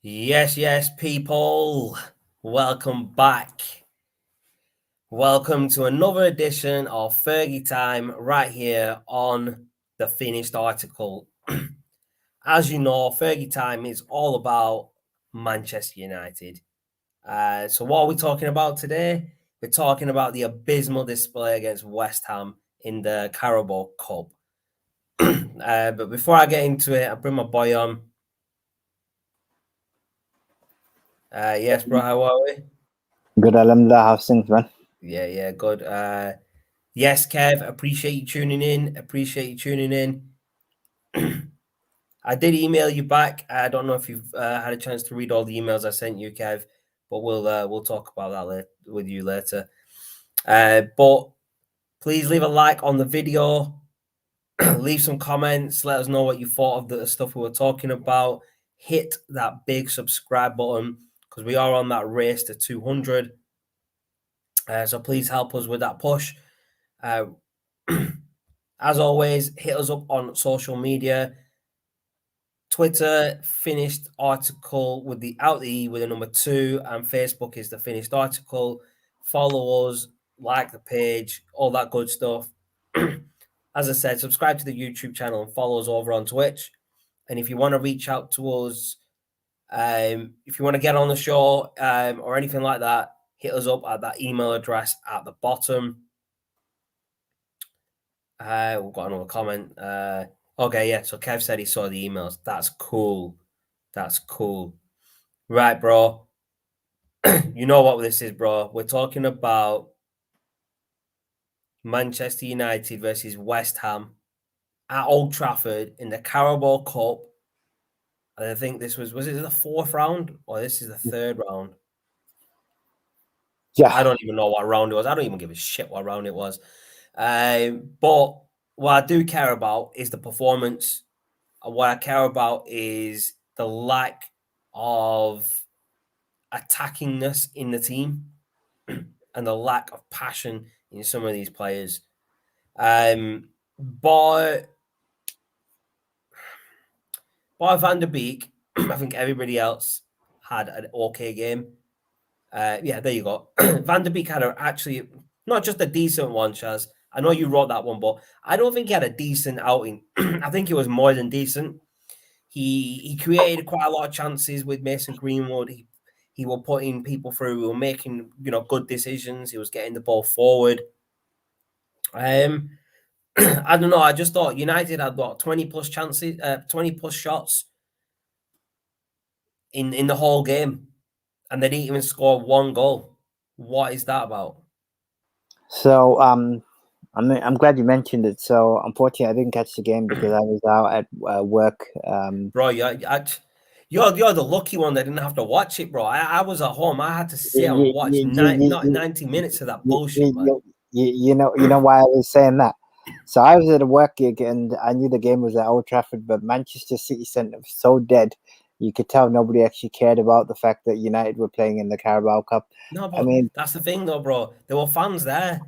Yes, people. Welcome back. Welcome to another edition of Fergie Time right here on the Finished Article. As you know, Fergie Time is all about Manchester United. So, what are we talking about today? We're talking about the abysmal display against West Ham in the Carabao Cup. But before I get into it, I bring my boy on. Yes, bro, how are we? Good, alhamdulillah. How's things, man? Yeah, good. Yes, Kev, appreciate you tuning in. I did email you back. I don't know if you've had a chance to read all the emails I sent you, Kev, but we'll talk about that with you later. But please leave a like on the video, leave some comments, let us know what you thought of the stuff we were talking about. Hit that big subscribe button because we are on that race to 200. So please help us with that push. As always, hit us up on social media. Twitter, finished article with the E with a number 2, and Facebook is the finished article. Follow us, like the page, all that good stuff. As I said, subscribe to the YouTube channel and follow us over on Twitch. And if you want to reach out to us, if you want to get on the show or anything like that, hit us up at that email address at the bottom. We've got another comment. Okay, yeah. So Kev said he saw the emails. That's cool. Right, bro. You know what this is, bro. We're talking about Manchester United versus West Ham at Old Trafford in the Carabao Cup. And I think this was it the 4th round or this is the 3rd round? I Yeah. don't even know what round it was. I don't even give a shit what round it was. But what I do care about is the performance. What I care about is the lack of attackingness in the team and the lack of passion in some of these players. But Van der Beek, I think everybody else had an okay game. Yeah, there you go. Van der Beek had actually not just a decent one, Chaz. I know you wrote that one, but I don't think he had a decent outing. I think it was more than decent. He created quite a lot of chances with Mason Greenwood. He was putting people through. He was making good decisions. He was getting the ball forward. I don't know. I just thought United had 20 plus chances, 20 plus shots in the whole game, and they didn't even score one goal. What is that about? So, I'm glad you mentioned it. So, unfortunately, I didn't catch the game because I was out at work. Bro, you're the lucky one that didn't have to watch it, bro. I was at home. I had to sit and You, watch you, you, you, not 90 minutes of that you, bullshit, man. you, you know why I was saying that. So I was at a work gig and I knew the game was at Old Trafford, but Manchester City Centre was so dead. You could tell nobody actually cared about the fact that United were playing in the Carabao Cup. No, I but mean, that's the thing, though, bro. There were fans there.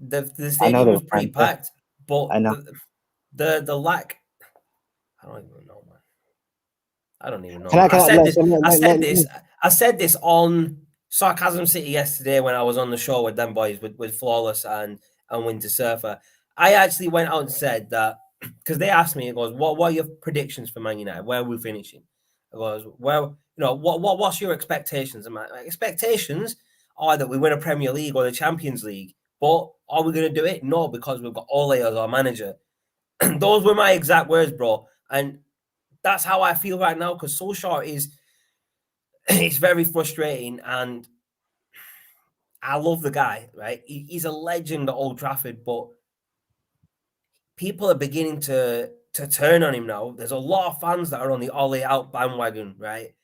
The I know stadium there was were pretty fans there. packed, but I know. the lack. I don't even know, man. I don't even know, Can I? man. Can I? Let, I let, said let, this. let, I said this on Sarcasm City yesterday when I was on the show with them boys with Flawless and Winter Surfer. I actually went out and said that because they asked me. It goes, what are your predictions for Man United? Where are we finishing? I goes, well, what's your expectations? And my expectations are that we win a Premier League or the Champions League. But are we going to do it? No, because we've got Ole as our manager. Those were my exact words, bro. And that's how I feel right now because Solskjaer is it's very frustrating and I love the guy, right? He's a legend at Old Trafford, but people are beginning to turn on him now. There's a lot of fans that are on the Ole out bandwagon, right?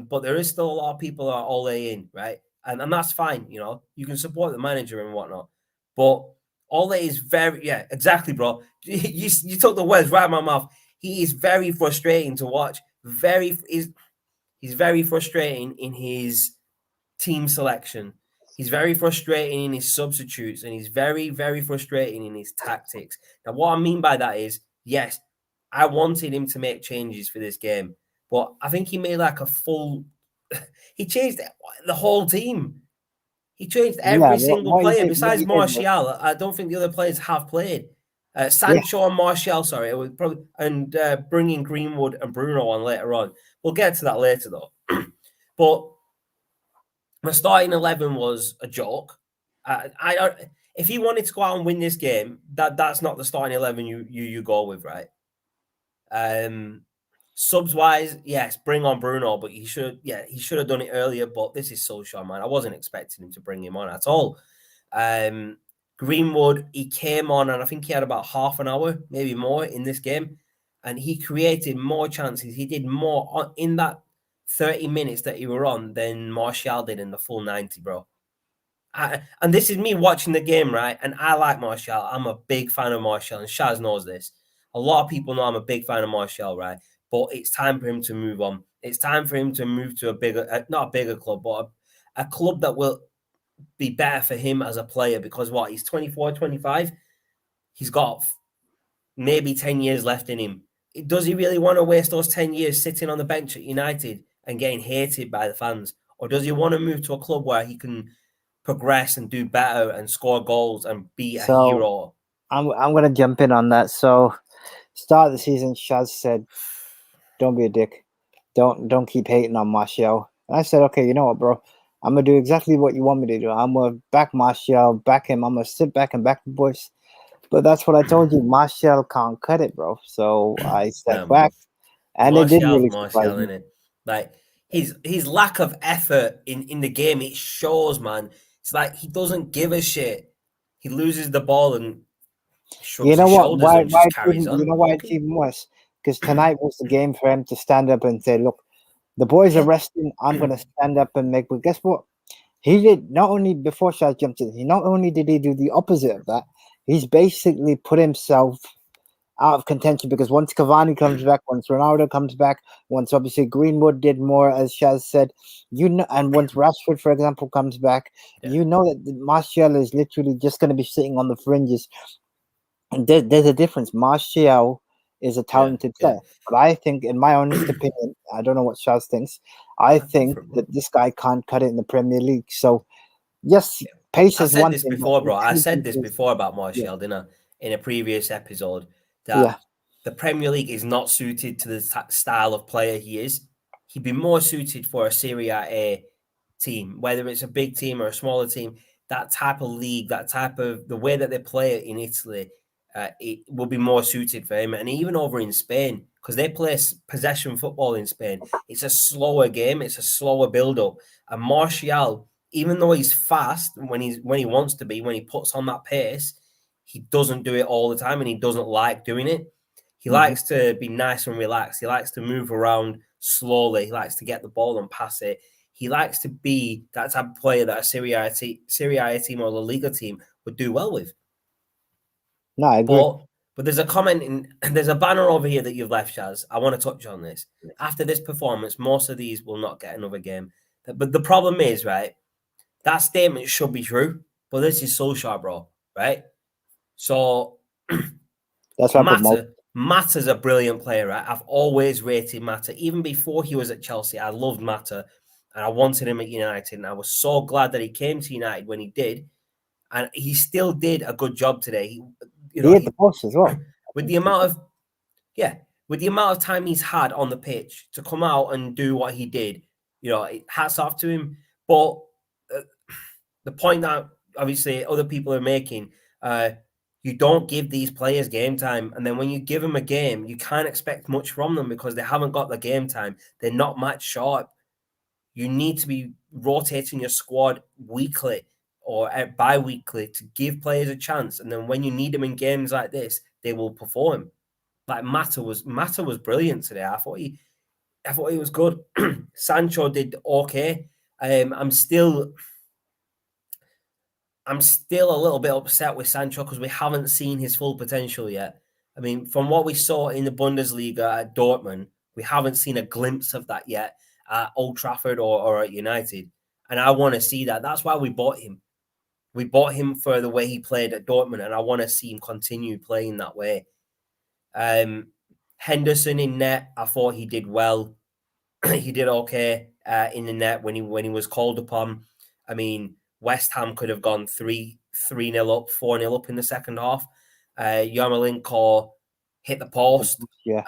But there is still a lot of people that are Ole in, right? And that's fine, you can support the manager and whatnot. But Ole is very, yeah, exactly, bro. You took the words right out of my mouth. He is very frustrating to watch. He's very frustrating in his team selection. He's very frustrating in his substitutes, and he's very, very frustrating in his tactics. Now, what I mean by that is, yes, I wanted him to make changes for this game, but I think he made like a full he changed the whole team. He changed Yeah, every single what he player did, what besides he did was, Martial. I don't think the other players have played. yeah. Sancho and Martial, sorry, it was probably and bringing Greenwood and Bruno on later on. We'll get to that later though. But my starting 11 was a joke. If he wanted to go out and win this game, that's not the starting 11 you go with, right? Subs wise, yes, bring on Bruno, but he should have done it earlier. But this is Solskjaer, man. I wasn't expecting him to bring him on at all. Greenwood, he came on, and I think he had about half an hour, maybe more, in this game, and he created more chances. He did more in that 30 minutes that he were on than Martial did in the full 90, bro. And this is me watching the game, right? And I like Martial. I'm a big fan of Martial, and Shaz knows this. A lot of people know I'm a big fan of Martial, right? But it's time for him to move on. It's time for him to move to a bigger, not a bigger club, but a club that will be better for him as a player because what? He's 24, 25. He's got maybe 10 years left in him. Does he really want to waste those 10 years sitting on the bench at United and getting hated by the fans? Or does he want to move to a club where he can progress and do better and score goals and be a So hero? I'm gonna jump in on that. So start of the season, Shaz said, "Don't be a dick. Don't keep hating on Martial." And I said, "Okay, you know what, bro? I'm gonna do exactly what you want me to do. I'm gonna back Martial, back him. I'm gonna sit back and back the boys." But that's what I told you. Martial can't cut it, bro. So I Nah, stepped man. back, and it did Martial's really surprise Martial, me. innit? Like his lack of effort in the game, it shows, man. It's like he doesn't give a shit. He loses the ball and You shrugs know his what? shoulders Why? and Why just it's carries even? You on. know why it's Okay. even worse? Because tonight was the game for him to stand up and say, "Look, the boys are Yeah. resting. I'm gonna stand up and make." But guess what? He did not only before Shaz jumped in. He not only did he do the opposite of that. He's basically put himself out of contention because once Cavani comes back, once Ronaldo comes back, once obviously Greenwood did more, as Shaz said, and once Rashford, for example, comes back, Yeah. you know that Martial is literally just going to be sitting on the fringes. And there's a difference. Martial is a Yeah. talented Yeah. player, but I think, in my honest opinion, I don't know what Shaz thinks. I That's think different, bro. that this guy can't cut it in the Premier League. So yes, pace I is said one this thing, but before, bro. I said this is before about yeah, Martial, didn't I? In a previous episode, yeah. that the Premier League is not suited to the style of player he is. He'd be more suited for a Serie A team, whether it's a big team or a smaller team. That type of league, that type of the way that they play it in Italy, it will be more suited for him. And even over in Spain, because they play possession football in Spain, it's a slower game, it's a slower build up. And Martial, even though he's fast when he wants to be, when he puts on that pace, he doesn't do it all the time, and he doesn't like doing it. He Mm-hmm. likes to be nice and relaxed. He likes to move around slowly. He likes to get the ball and pass it. He likes to be that type of player that a Serie A team or La Liga team would do well with. No, I agree. But there's a comment in there's a banner over here that you've left, Chaz. I want to touch on this. After this performance, most of these will not get another game. But the problem is, right? That statement should be true, but this is Solskjaer, bro, right? So That's why I put most. Mata's a brilliant player, right? I've always rated Mata. Even before he was at Chelsea, I loved Mata and I wanted him at United. And I was so glad that he came to United when he did. And he still did a good job today. He hit the post as well. With the amount of yeah, with the amount of time he's had on the pitch to come out and do what he did, hats off to him. But uh, the point that obviously other people are making, you don't give these players game time, and then when you give them a game, you can't expect much from them because they haven't got the game time. They're not match sharp. You need to be rotating your squad weekly or bi-weekly to give players a chance, and then when you need them in games like this, they will perform. Like Mata was brilliant today. I thought he was good. Sancho did okay. I'm still a little bit upset with Sancho because we haven't seen his full potential yet. I mean, from what we saw in the Bundesliga at Dortmund, we haven't seen a glimpse of that yet at Old Trafford or at United. And I want to see that. That's why we bought him. We bought him for the way he played at Dortmund, and I want to see him continue playing that way. Henderson in net, I thought he did well. He did okay. in the net when he was called upon. I mean, West Ham could have gone 3-0 up, 4-0 up in the second half. Yarmolenko hit the post. Yeah.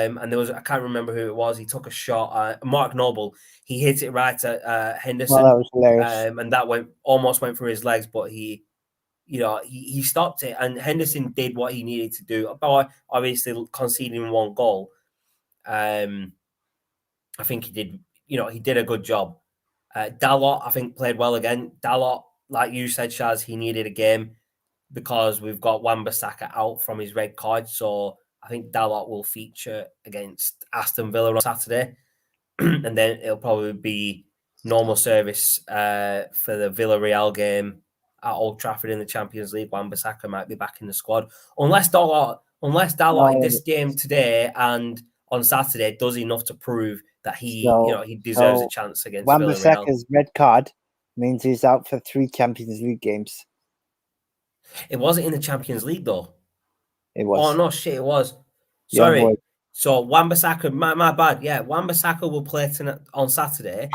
And there was, I can't remember who it was. He took a shot. Mark Noble. He hit it right at Henderson. Well, that was hilarious. And that almost went through his legs, but he stopped it. And Henderson did what he needed to do. By obviously conceding one goal. I think he did. He did a good job. Dalot, I think, played well again. Dalot, like you said, Shaz, he needed a game because we've got Wan-Bissaka out from his red card. So I think Dalot will feature against Aston Villa on Saturday. And then it'll probably be normal service for the Villarreal game at Old Trafford in the Champions League. Wan-Bissaka might be back in the squad. Unless Dalot in this game today and on Saturday does enough to prove that he deserves a chance against Villarreal. Wan-Bissaka's red card means he's out for 3 Champions League games. It wasn't in the Champions League though. It was. Oh no, shit! It was. Sorry. Yeah, so Wan-Bissaka, my bad. Yeah, Wan-Bissaka will play on Saturday,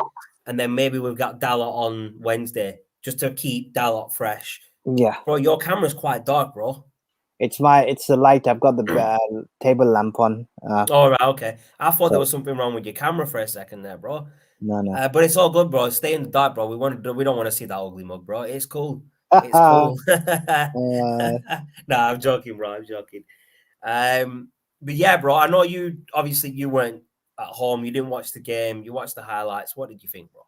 and then maybe we've got Dalot on Wednesday just to keep Dalot fresh. Yeah, bro, your camera's quite dark, bro. It's the light. I've got the table lamp on. All right, okay. I thought there was something wrong with your camera for a second there, bro. No. But it's all good, bro. Stay in the dark, bro. We don't want to see that ugly mug, bro. It's cool. It's cool. Nah, I'm joking, bro. I'm joking. But yeah, bro. I know you weren't at home. You didn't watch the game. You watched the highlights. What did you think, bro?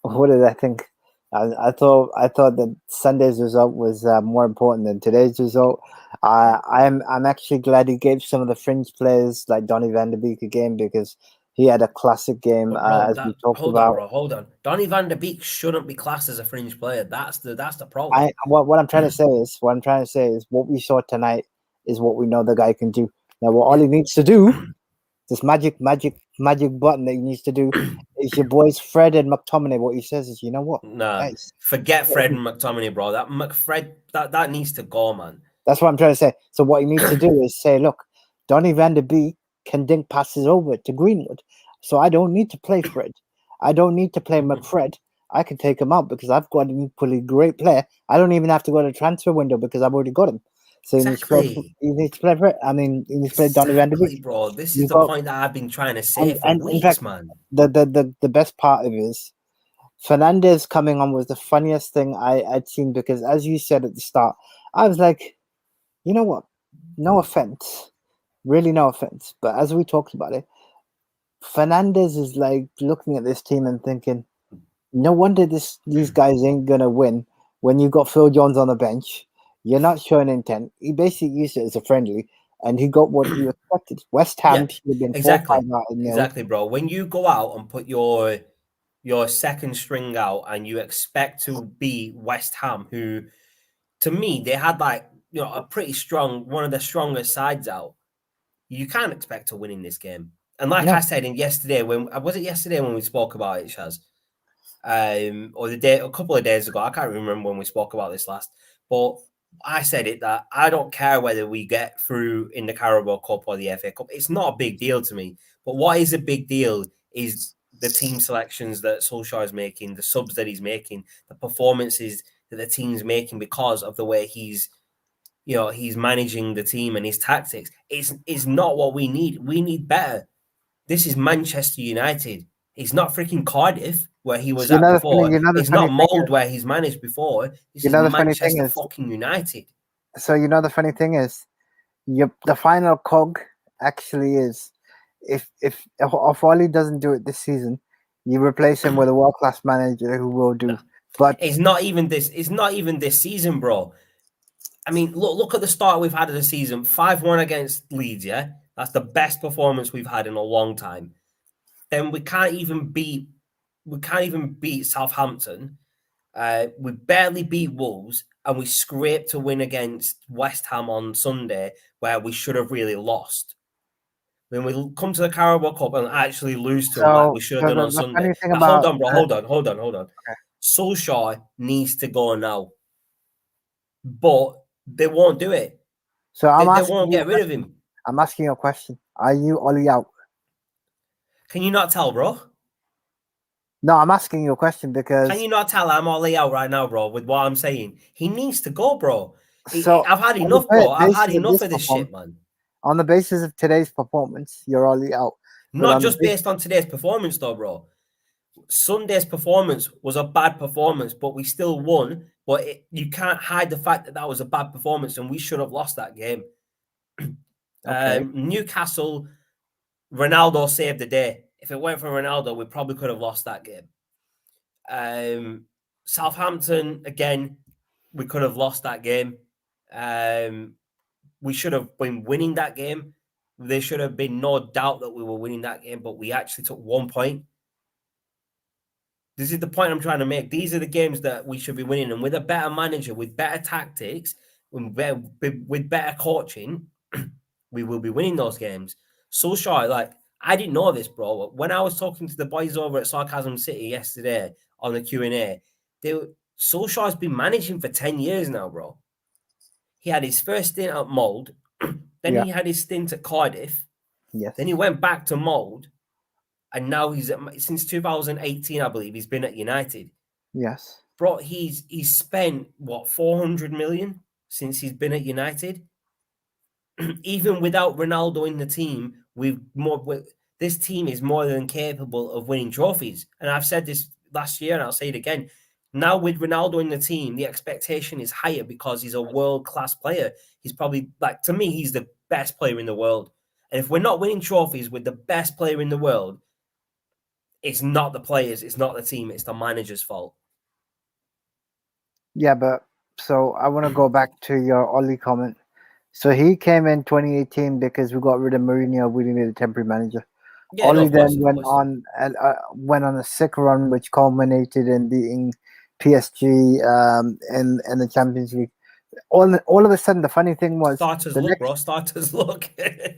What did I think? I thought that Sunday's result was more important than today's result. I'm actually glad he gave some of the fringe players like Donny van de Beek a game because he had a classic game we talked about. Hold on. Donny van de Beek shouldn't be classed as a fringe player. That's the problem. What I'm trying to say is what we saw tonight is what we know the guy can do. Now, what all he needs to do, this magic button that he needs to do, is your boys Fred and McTominay. What he says is, you know what? Nah, guys, forget Fred and McTominay, bro. That that needs to go, man. That's what I'm trying to say. So what he needs to do is say, look, Donny van de Beek can dink passes over to Greenwood. So I don't need to play Fred. I don't need to play McFred. I can take him out because I've got an equally great player. I don't even have to go to the transfer window because I've already got him. So he needs to play Fred. I mean, he needs to play Donny van de Beek. Bro, this is the point that I've been trying to say for weeks, in fact, man. The best part of it is Fernandez coming on was the funniest thing I'd seen because, as you said at the start, I was like, you know what? No offense. Really no offense. But as we talked about it, Fernandez is like looking at this team and thinking, no wonder these guys ain't going to win when you got Phil Jones on the bench. You're not showing intent. He basically used it as a friendly, and he got what he expected. West Ham should have been 4-5 exactly, bro. When you go out and put your second string out and you expect to be West Ham, who, to me, they had a pretty strong, one of the strongest sides out. You can't expect to win in this game. And like I said yesterday, when we spoke about it, Shaz? Or a couple of days ago, I can't remember when we spoke about this last, but I said it that I don't care whether we get through in the Carabao Cup or the FA Cup. It's not a big deal to me. But what is a big deal is the team selections that Solskjaer is making, the subs that he's making, the performances that the team's making because of the way he's managing the team and his tactics. It's not what we need. We need better. This is Manchester United. It's not freaking Cardiff where he was at before. It's not Mold where he's managed before. This is Manchester fucking United. So the funny thing is, the final cog actually is if Ollie doesn't do it this season, you replace him with a world-class manager who will do. But it's not even this. It's not even this season, bro. I mean, look at the start we've had of the season. 5-1 against Leeds, yeah? That's the best performance we've had in a long time. Then we can't even beat Southampton. We barely beat Wolves, and we scraped to win against West Ham on Sunday, where we should have really lost. When we come to the Carabao Cup and actually lose to them like we should have done on Sunday. Hold on, bro. Hold on. Okay. Solskjaer needs to go now. But they won't do it. So they won't get rid of him. I'm asking you a question. Are you Ollie out? Can you not tell, bro? No, I'm asking you a question because Can you not tell I'm all out right now, bro, with what I'm saying? He needs to go, bro. so I've had on the enough, bro. I've had basis of enough this of this performance, shit, man. on the basis of today's performance, you're already out. But Not on the just based on today's performance, though, bro. Sunday's performance was a bad performance, but we still won. But you can't hide the fact that that was a bad performance, and we should have lost that game. okay, Newcastle, Ronaldo saved the day. If it weren't for Ronaldo, we probably could have lost that game. Southampton, again, we could have lost that game. We should have been winning that game. There should have been no doubt that we were winning that game, but we actually took 1 point. This is the point I'm trying to make. These are the games that we should be winning. And with a better manager, with better tactics, with better coaching, we will be winning those games. Solskjaer, like, I didn't know this, bro. When I was talking to the boys over at Sarcasm City yesterday on the Q&A, Solskjaer's been managing for 10 years now, bro. He had his first stint at Mould. Then yeah, he had his stint at Cardiff. yes, Then he went back to Mould. And now since 2018, I believe, he's been at United. yes. Bro, he's spent, what, 400 million since he's been at United? Even without Ronaldo in the team, this team is more than capable of winning trophies. And I've said this last year, and I'll say it again. Now with Ronaldo in the team, the expectation is higher because he's a world-class player. He's probably, like, to me, he's the best player in the world. And if we're not winning trophies with the best player in the world, it's not the players, it's not the team, it's the manager's fault. Yeah, but so I want to go back to your Ollie comment. So he came in 2018 because we got rid of Mourinho. We needed a temporary manager. Yeah, no, Ollie of course, then of course. went on a sick run, which culminated in beating PSG in the Champions League. All of a sudden, the funny thing was Starters the look, next. bro. Starters look.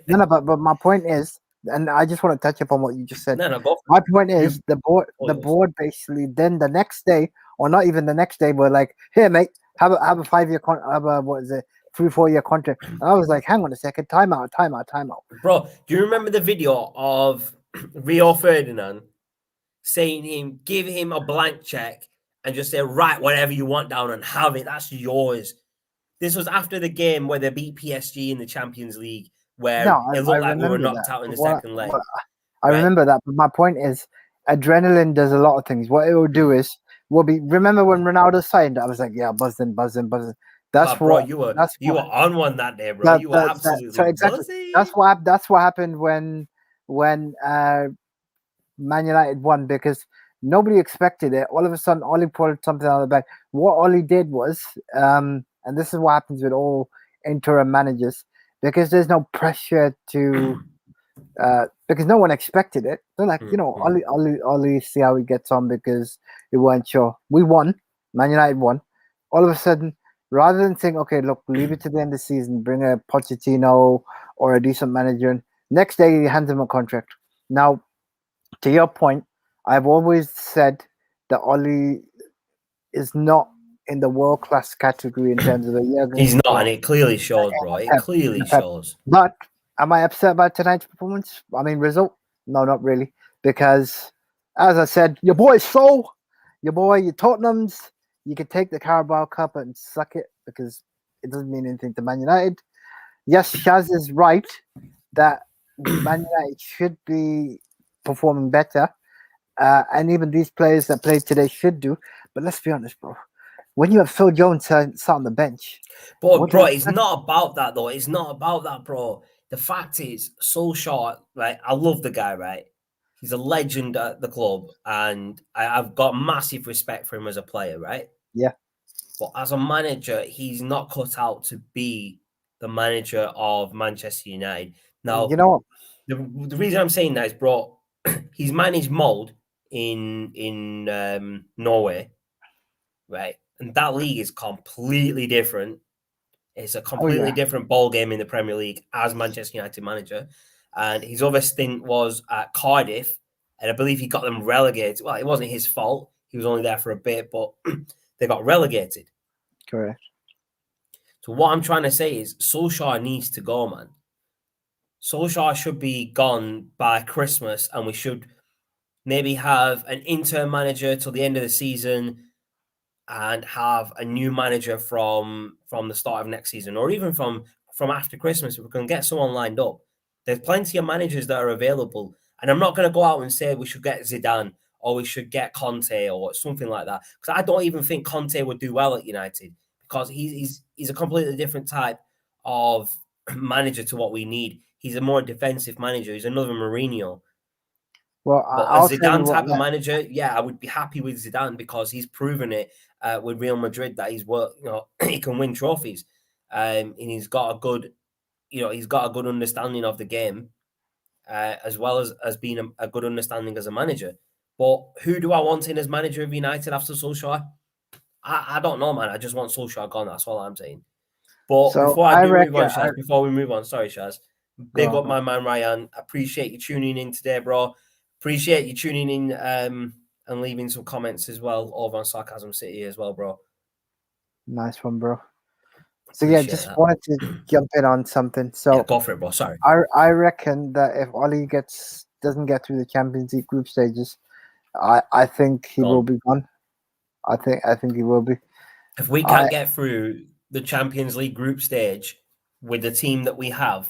No, but my point is, and I just want to touch upon what you just said. No, go. My point You is, the always. board basically then the next day, or not even the next day, were like, "Here, mate, have a 5 year have a what is it, 3-4 year contract." And I was like, "Hang on a second, time out." Bro, do you remember the video of Rio Ferdinand saying give him a blank check and just say, write whatever you want down and have it. That's yours. This was after the game where they beat PSG in the Champions League, where No, it I looked like we were remember knocked that. out in But the second leg. I Right? remember that, but my point is, adrenaline does a lot of things. What it will do is, remember when Ronaldo signed? I was like, yeah, buzzing. That's Bro, what. you were That's you what. were on one that day, bro. That, You were that, that, absolutely so exactly. buzzing. That's what happened when Man United won because nobody expected it. All of a sudden, Ollie pulled something out of the bag. What Ollie did was, and this is what happens with all interim managers, because there's no pressure to. Because no one expected it. They're like, Ollie, see how he gets on because we weren't sure. We won. Man United won. All of a sudden, rather than saying, okay, look, leave it to the end of the season, bring a Pochettino or a decent manager in, next day he hands him a contract. Now, to your point, I've always said that Ollie is not in the world class category in terms of a He's Jurgen not, and Klopp it clearly shows, and bro. a It Pep, clearly Pep. shows. But am I upset about tonight's performance? I mean, result? No, not really. Because, as I said, your boy your Tottenham's, you could take the Carabao Cup and suck it because it doesn't mean anything to Man United. Yes, Shaz is right that Man United should be performing better. And even these players that played today should do. But let's be honest, bro. When you have Phil Jones sat on the bench, But what do you bro, it's expect? not about that though. It's not about that, bro. The fact is, Solskjaer, right? I love the guy, right? He's a legend at the club, and I've got massive respect for him as a player, right? Yeah. But as a manager, he's not cut out to be the manager of Manchester United. You Now, know what? the reason I'm saying that is, bro, he's managed Mold in Norway, right? And that league is completely different. It's a Oh, completely yeah. different ball game in the Premier League as Manchester United manager. And his other stint was at Cardiff, and I believe he got them relegated. Well, it wasn't his fault. He was only there for a bit, but they got relegated. Correct. So what I'm trying to say is Solskjaer needs to go, man. Solskjaer should be gone by Christmas, and we should maybe have an interim manager till the end of the season and have a new manager from the start of next season, or even from after Christmas. If we can get someone lined up, there's plenty of managers that are available. And I'm not going to go out and say we should get Zidane or we should get Conte or something like that, because I don't even think Conte would do well at United, because he's a completely different type of manager to what we need. He's a more defensive manager. He's another Mourinho. Well, But a I'll tell you Zidane what. type of manager, yeah, I would be happy with Zidane, because he's proven it with Real Madrid that he can win trophies, and he's got a good, he's got a good understanding of the game, as well as being a good understanding as a manager. But who do I want in as manager of United after Solskjaer? I don't know, man. I just want Solskjaer gone. That's all I'm saying. But So before I I do move on, reckon. Shaz, before we move on, sorry, Shaz, Go big on, up go on. my man Ryan. Appreciate you tuning in today, bro. Appreciate you tuning in and leaving some comments as well over on Sarcasm City as well, bro. Nice one, bro. So yeah, Appreciate just that. wanted to jump in on something. Yeah, So go for it, bro. Sorry. I reckon that if Ollie doesn't get through the Champions League group stages, I think he will Gone. be gone. I think he will be. If we I can't get through the Champions League group stage with the team that we have,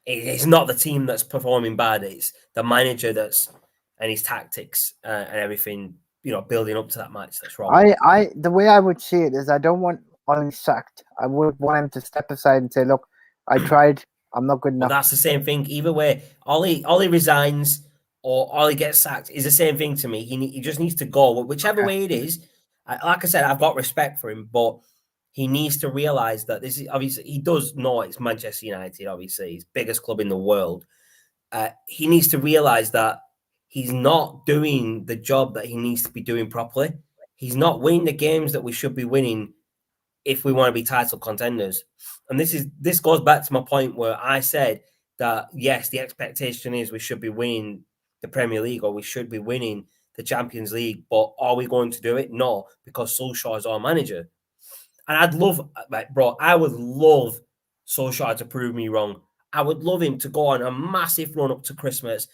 it's not the team that's performing bad. It's the manager and his tactics and everything, building up to that match that's wrong. the way I would see it is I don't want Ollie sacked. I would want him to step aside and say, "Look, I tried. I'm not good Well, enough." that's the same thing. Either way, Ollie resigns or Ollie gets sacked is the same thing to me. He just needs to go. Whichever Okay. way it is, like I said, I've got respect for him, but he needs to realize that this is obviously, he does know it's Manchester United, obviously, his biggest club in the world. He needs to realize that he's not doing the job that he needs to be doing properly. He's not winning the games that we should be winning if we want to be title contenders. And this goes back to my point where I said that yes, the expectation is we should be winning the Premier League or we should be winning the Champions League, but are we going to do it? No, because Solskjaer is our manager. And I'd love, like, bro, I would love Solskjaer to prove me wrong. I would love him to go on a massive run up to Christmas,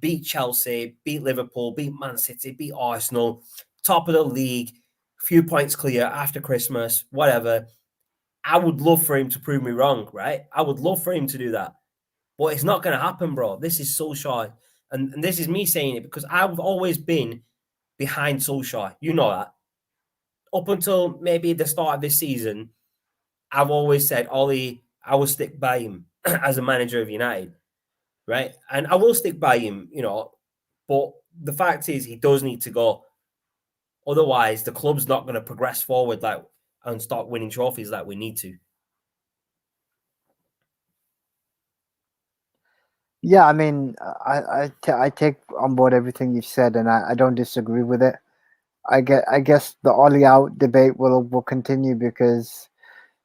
beat Chelsea, beat Liverpool, beat Man City, beat Arsenal, top of the league, few points clear after Christmas, whatever. I would love for him to prove me wrong, right? I would love for him to do that. But it's not going to happen, bro. This is Solskjaer. And this is me saying it because I've always been behind Solskjaer. You know that. Up until maybe the start of this season, I've always said, Ollie, I will stick by him as a manager of United, right? And I will stick by him, but the fact is he does need to go. Otherwise, the club's not going to progress forward and start winning trophies like we need to. Yeah, I mean, I take on board everything you've said, and I don't disagree with it. I guess the Ollie out debate will continue because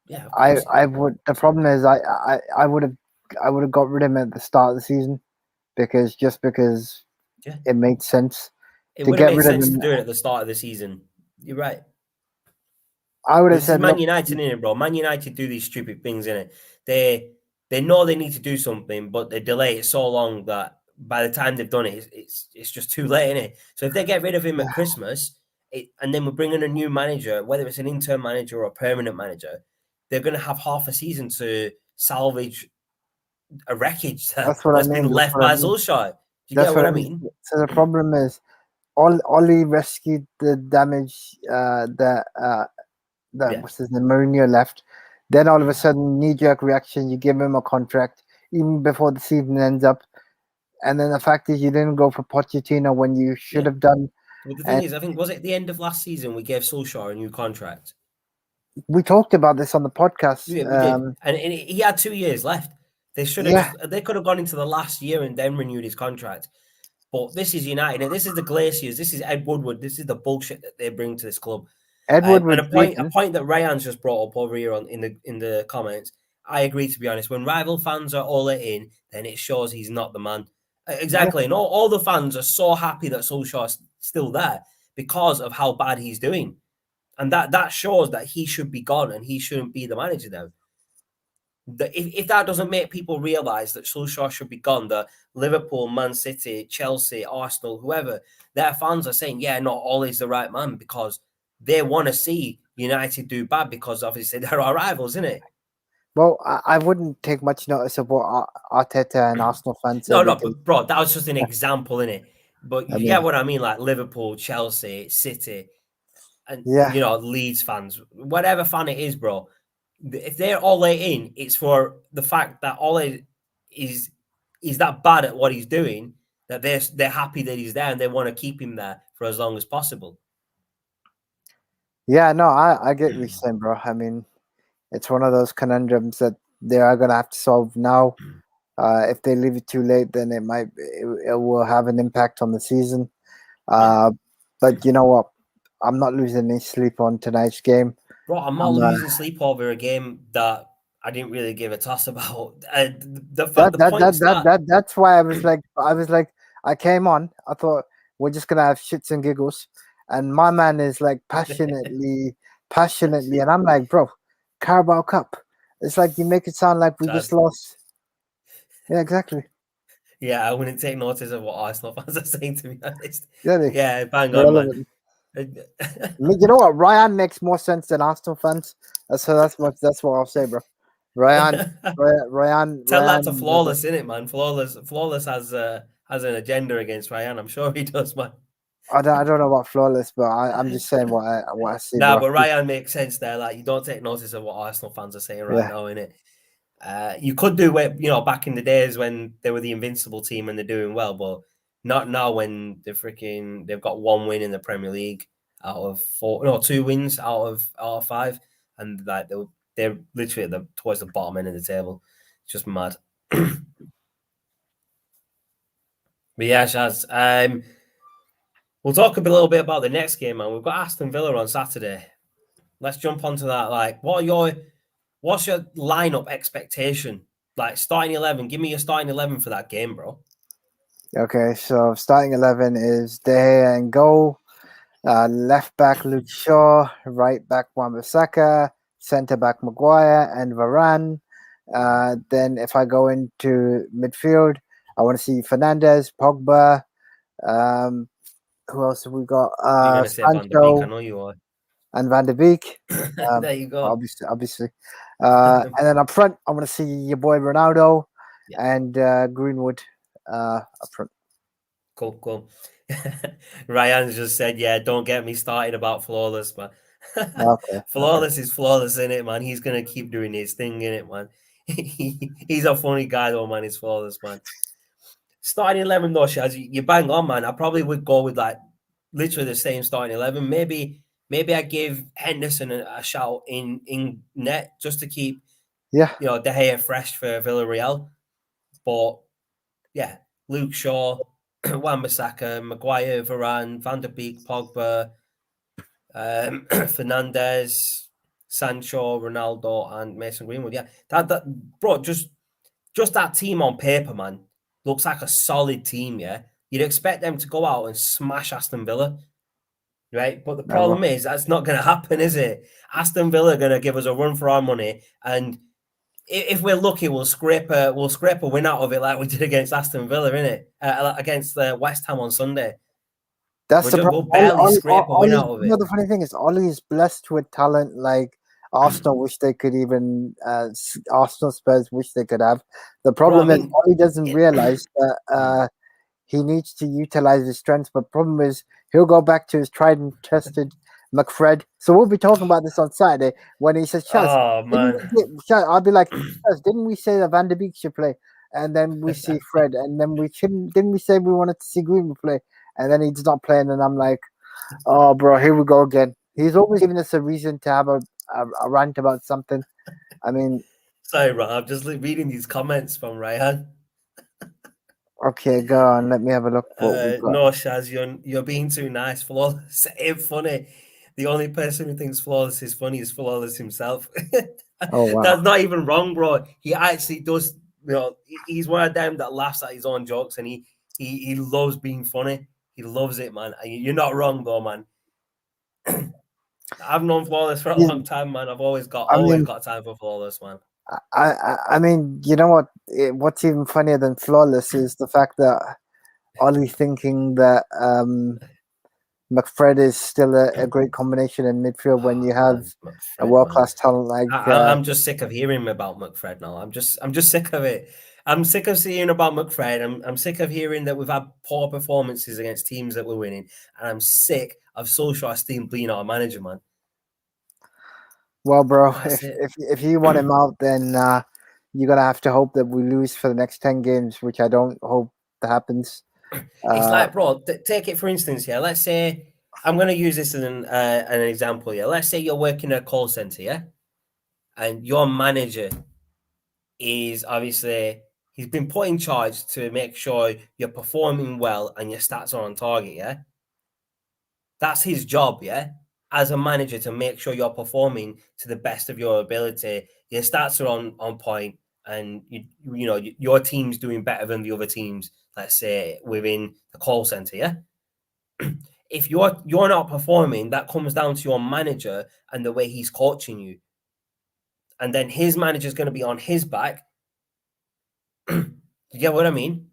Yeah, of course. I would. The problem is I would have got rid of him at the start of the season because Yeah. it made sense It to would have get made rid of sense to him. do it at the start of the season. You're right. I would But have this is said, Man look, United, in it, bro. Man United do these stupid things in it. They know they need to do something, but they delay it so long that by the time they've done it, it's just too late, in it. So if they get rid of him at Christmas, and then we bring in a new manager, whether it's an interim manager or a permanent manager, they're going to have half a season to salvage a wreckage that's what I that's been mean. That's left what I by mean. Solskjaer. Do you That's get what what I I mean. mean? So the problem is, Ollie rescued the damage that Yeah. was his name, Mourinho left. Then all of a sudden, knee jerk reaction. You give him a contract even before the season ends up, and then the fact is you didn't go for Pochettino when you should Yeah. have done. Well, the thing And is, I think, was it the end of last season we gave Solskjaer a new contract? we talked about this on the podcast. Yeah, we did. And he had 2 years left. Yeah, They could have gone into the last year and then renewed his contract. But this is United. This is the Glaciers. This is Ed Woodward. This is the bullshit that they bring to this club. Edward And was a beaten. point that Ryan's just brought up over here in the comments. I agree, to be honest. When rival fans are all in, then it shows he's not the man. Yeah, Exactly. And all the fans are so happy that Solskjaer's still there because of how bad he's doing. And that shows that he should be gone and he shouldn't be the manager now. If that doesn't make people realise that Solskjaer should be gone, that Liverpool, Man City, Chelsea, Arsenal, whoever, their fans are saying, yeah, not Ole's the right man, because they want to see United do bad, because obviously they're our rivals, isn't it? Well, I wouldn't take much notice of what Arteta and Arsenal fans say, No, because but bro, that was just an example, innit? But I you get mean, what I mean, like Liverpool, Chelsea, City, and yeah, Leeds fans, whatever fan it is, bro. If they're Ole in, it's for the fact that Ole is that bad at what he's doing that they're happy that he's there and they want to keep him there for as long as possible. yeah, no, I get what you're saying, bro. I mean, it's one of those conundrums that they are gonna have to solve now. If they leave it too late, then it will have an impact on the season. Yeah. But you know what? I'm not losing any sleep on tonight's game. Bro, I'm not losing sleep over a game that I didn't really give a toss about. The points That's why I came on. I thought we're just gonna have shits and giggles, and my man is like passionately, and I'm like, bro, Carabao Cup. It's like you make it sound like we just lost. Yeah, exactly. Yeah, I wouldn't take notice of what Arsenal fans are saying, to be honest. Yeah, Yeah, bang on, man. relevant. You know what? Ryan makes more sense than Arsenal fans. That's what I'll say, bro. Ryan. Tell that to Flawless, innit, man? Flawless has an agenda against Ryan. I'm sure he does, man. I don't know about Flawless, but I'm just saying what I see, Nah, bro. but Ryan makes sense there. Like, you don't take notice of what Arsenal fans are saying right now, innit? You could do it, back in the days when they were the invincible team and they're doing well, but not now when they've got one win in the Premier League out of two wins out of five, and like they're literally towards the bottom end of the table. It's just mad. But yeah, Shaz, we'll talk a little bit about the next game, man. We've got Aston Villa on Saturday. Let's jump onto that. Like, what's your lineup expectation? Like, starting 11. Give me your starting 11 for that game, bro. Okay, so starting 11 is De Gea and goal. Left back Luke Shaw, right back Wan-Bissaka, centre back Maguire and Varane. Then if I go into midfield, I want to see Fernandez, Pogba. Who else have we got? You're gonna say Van der Beek, I know you are. And Van der Beek. There you go. Obviously. And then up front, I want to see your boy Ronaldo and Greenwood up front. Cool. Ryan's just said, yeah, don't get me started about Flawless, man. Flawless is flawless, in it, man. He's gonna keep doing his thing, in it, man. He's a funny guy, though, man. He's Flawless, man. Starting 11, though, Shaz, you bang on, man. I probably would go with like literally the same starting 11. Maybe I give Henderson a shout in net just to keep De Gea fresh for Villarreal. But yeah, Luke Shaw, Wan-Bissaka, Maguire, Varane, Van der Beek, Pogba, Fernandez, Sancho, Ronaldo, and Mason Greenwood. Yeah, that bro, just that team on paper, man, looks like a solid team. Yeah, you'd expect them to go out and smash Aston Villa, right? But the problem is that's not going to happen, is it? Aston Villa are going to give us a run for our money, and if we're lucky, we'll scrape a win out of it, like we did against Aston Villa, innit? Against West Ham on Sunday. That's the problem. We'll barely scrape a win out of it. The funny thing is, Ollie is blessed with talent. Like Arsenal wish they could even. Arsenal Spurs wish they could have. The problem is Ollie doesn't realize that he needs to utilize his strengths. But problem is, he'll go back to his tried and tested McFred. So we'll be talking about this on Saturday when he says, "Chaz, oh man," I'll be like, "Chaz, didn't we say that Van der Beek should play?" And then we see Fred, and then didn't we say we wanted to see Greenwood play? And then he's not playing, and I'm like, "Oh, bro, here we go again." He's always giving us a reason to have a rant about something. I mean, sorry, bro, I'm just reading these comments from Ryan. Okay, go on. Let me have a look. No, Shaz, you're being too nice. Flawless ain't funny. The only person who thinks Flawless is funny is Flawless himself. Oh wow, that's not even wrong, bro. He actually does. He's one of them that laughs at his own jokes, and he loves being funny. He loves it, man. You're not wrong, though, man. I've known Flawless for a long time, man. I've always got time for Flawless, man. I mean, you know what? What's even funnier than flawless is the fact that Ollie thinking that McFred is still a great combination in midfield when Oh you have man, a McFred, world man. class talent like. I'm just sick of hearing about McFred now. I'm just sick of it. I'm sick of seeing about McFred. I'm sick of hearing that we've had poor performances against teams that we're winning, and I'm sick of social esteem being our manager, man. Well, bro, That's it. if you want him out, then you're gonna have to hope that we lose for the next 10 games, which I don't hope that happens. It's Uh, like, bro, take it for instance, yeah. Let's say I'm going to use this as an example, yeah. Let's say you're working at a call center, yeah, and your manager is obviously he's been put in charge to make sure you're performing well and your stats are on target, yeah. That's his job, yeah, as a manager to make sure you're performing to the best of your ability. Your stats are on point, and you know your team's doing better than the other teams. Let's say within the call center, yeah. If you're not performing, that comes down to your manager and the way he's coaching you, and then his manager's going to be on his back. You get what I mean?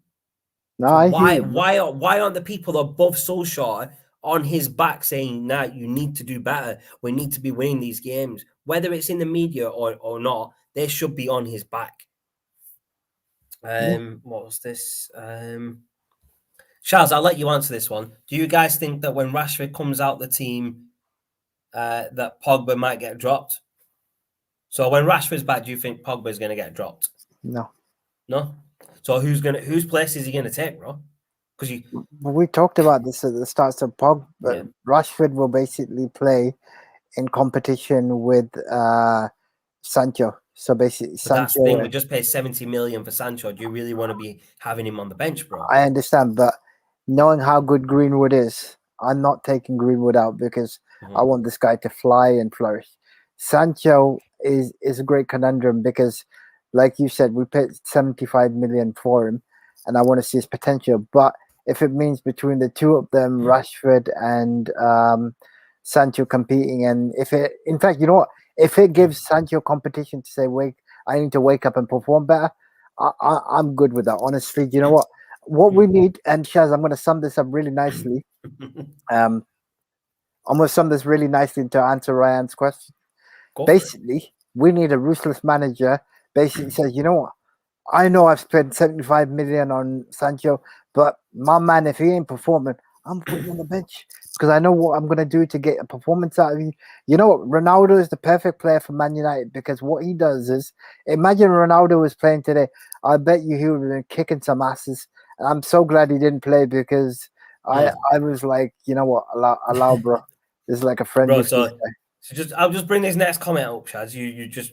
no, So I hear you, bro. why aren't the people above Solskjaer on his back saying, "Nah, you need to do better. We need to be winning these games, whether it's in the media or not. They should be on his back." Yeah. What was this? Charles, I'll let you answer this one. Do you guys think that when Rashford comes out the team, that Pogba might get dropped? So when Rashford's back, do you think Pogba's going to get dropped? No. No. So whose place is he going to take, bro? Because you, But we talked about this at the start. So yeah. Rashford will basically play in competition with Sancho. So basically, But that's the thing. Sancho. We just paid 70 million for Sancho. Do you really want to be having him on the bench, bro? I understand, but knowing how good Greenwood is, I'm not taking Greenwood out because I Mm-hmm. want this guy to fly and flourish. Sancho is a great conundrum because, like you said, we paid 75 million for him, and I want to see his potential. But if it means between the two of them, Rashford and Sancho competing, and if it, in fact, you know what, if it gives Sancho competition to say, "Wake, I need to wake up and perform better," I'm good with that. Honestly, you know what we need, and Shaz, I'm going to sum this up really nicely. Um, I'm going to sum this really nicely to answer Ryan's question. Go for it. Basically, we need a ruthless manager. Basically, says, you know what? I know I've spent 75 million on Sancho, but my man, if he ain't performing, I'm putting him on the bench because I know what I'm going to do to get a performance out of you. You know what? Ronaldo is the perfect player for Man United because what he does is imagine Ronaldo was playing today. I bet you he would have been kicking some asses. And I'm so glad he didn't play because I was like, you know what? Allow bro. This is like a friend Bro, with this so guy. just I'll just bring this next comment up, Chaz. You just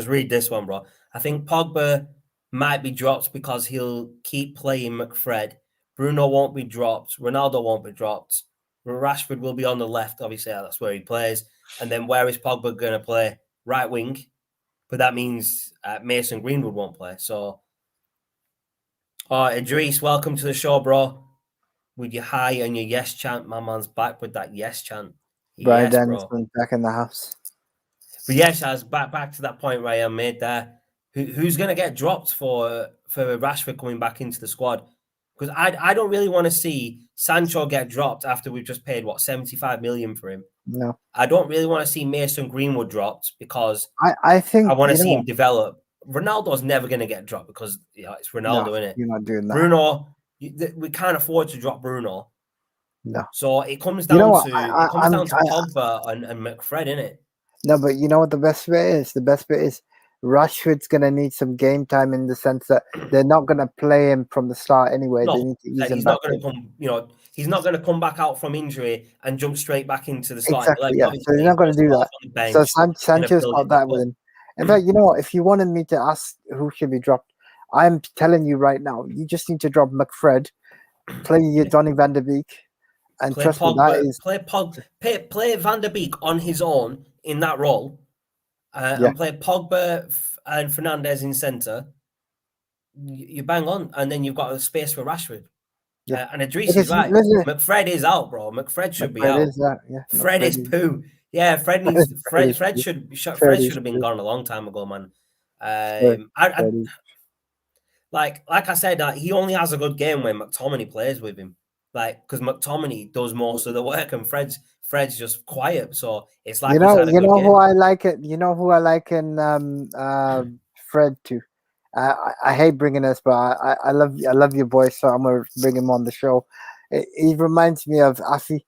read this one, bro. I think Pogba might be dropped because he'll keep playing McFred. Bruno won't be dropped. Ronaldo won't be dropped. Rashford will be on the left. Obviously, that's where he plays. And then where is Pogba going to play? Right wing. But that means Mason Greenwood won't play. So, Idris, welcome to the show, bro. With your hi and your yes chant, my man's back with that yes chant. Brian Yes, bro. Danielson back in the house. But yes, as back to that point where I made there, who's going to get dropped for Rashford coming back into the squad? Because I don't really want to see Sancho get dropped after we've just paid what 75 million for him. No. I don't really want to see Mason Greenwood dropped because I I think want to you know see him what? develop. Ronaldo's never going to get dropped because it's No, Ronaldo in it. you're not doing that. Bruno, we can't afford to drop Bruno. No. So it comes You know down what? to Pogba and McFred in it. No, but you know what the best bit is? The best bit is Rashford's gonna need some game time in the sense that they're not gonna play him from the start anyway. They No, need to ease him he's back not going in. to come. He's not going to come back out from injury and jump straight back into the starting Exactly, eleven. yeah. So they're Obviously, he's not going gonna to do start that. off on the So bench. Going to Sancho's build got him up. that with him. In fact, you know what? If you wanted me to ask who should be dropped, I'm telling you right now, you just need to drop McFred, play your Yeah. Donny van der Beek, and Play trust me, that Pogba, is play Van der Beek on his own in that role, yeah, and play Pogba and Fernandez in centre. You bang on, and then you've got a space for Rashford. yeah. And Idris is Because right. listen, McFred is out, bro. McFred should be McFred out. is that, yeah. Fred is poo. Yeah, Fred needs Fred is Fred true. should Fred Fred should is have been true. gone a long time ago, man. Like I said, he only has a good game when McTominay plays with him. Like because McTominay does most of the work and Fred's just quiet. So it's like he's had a You good know who game. I like it. You know who I like in Fred too. I hate bringing this, but I love your boy, so I'm gonna bring him on the show. He reminds me of Afi,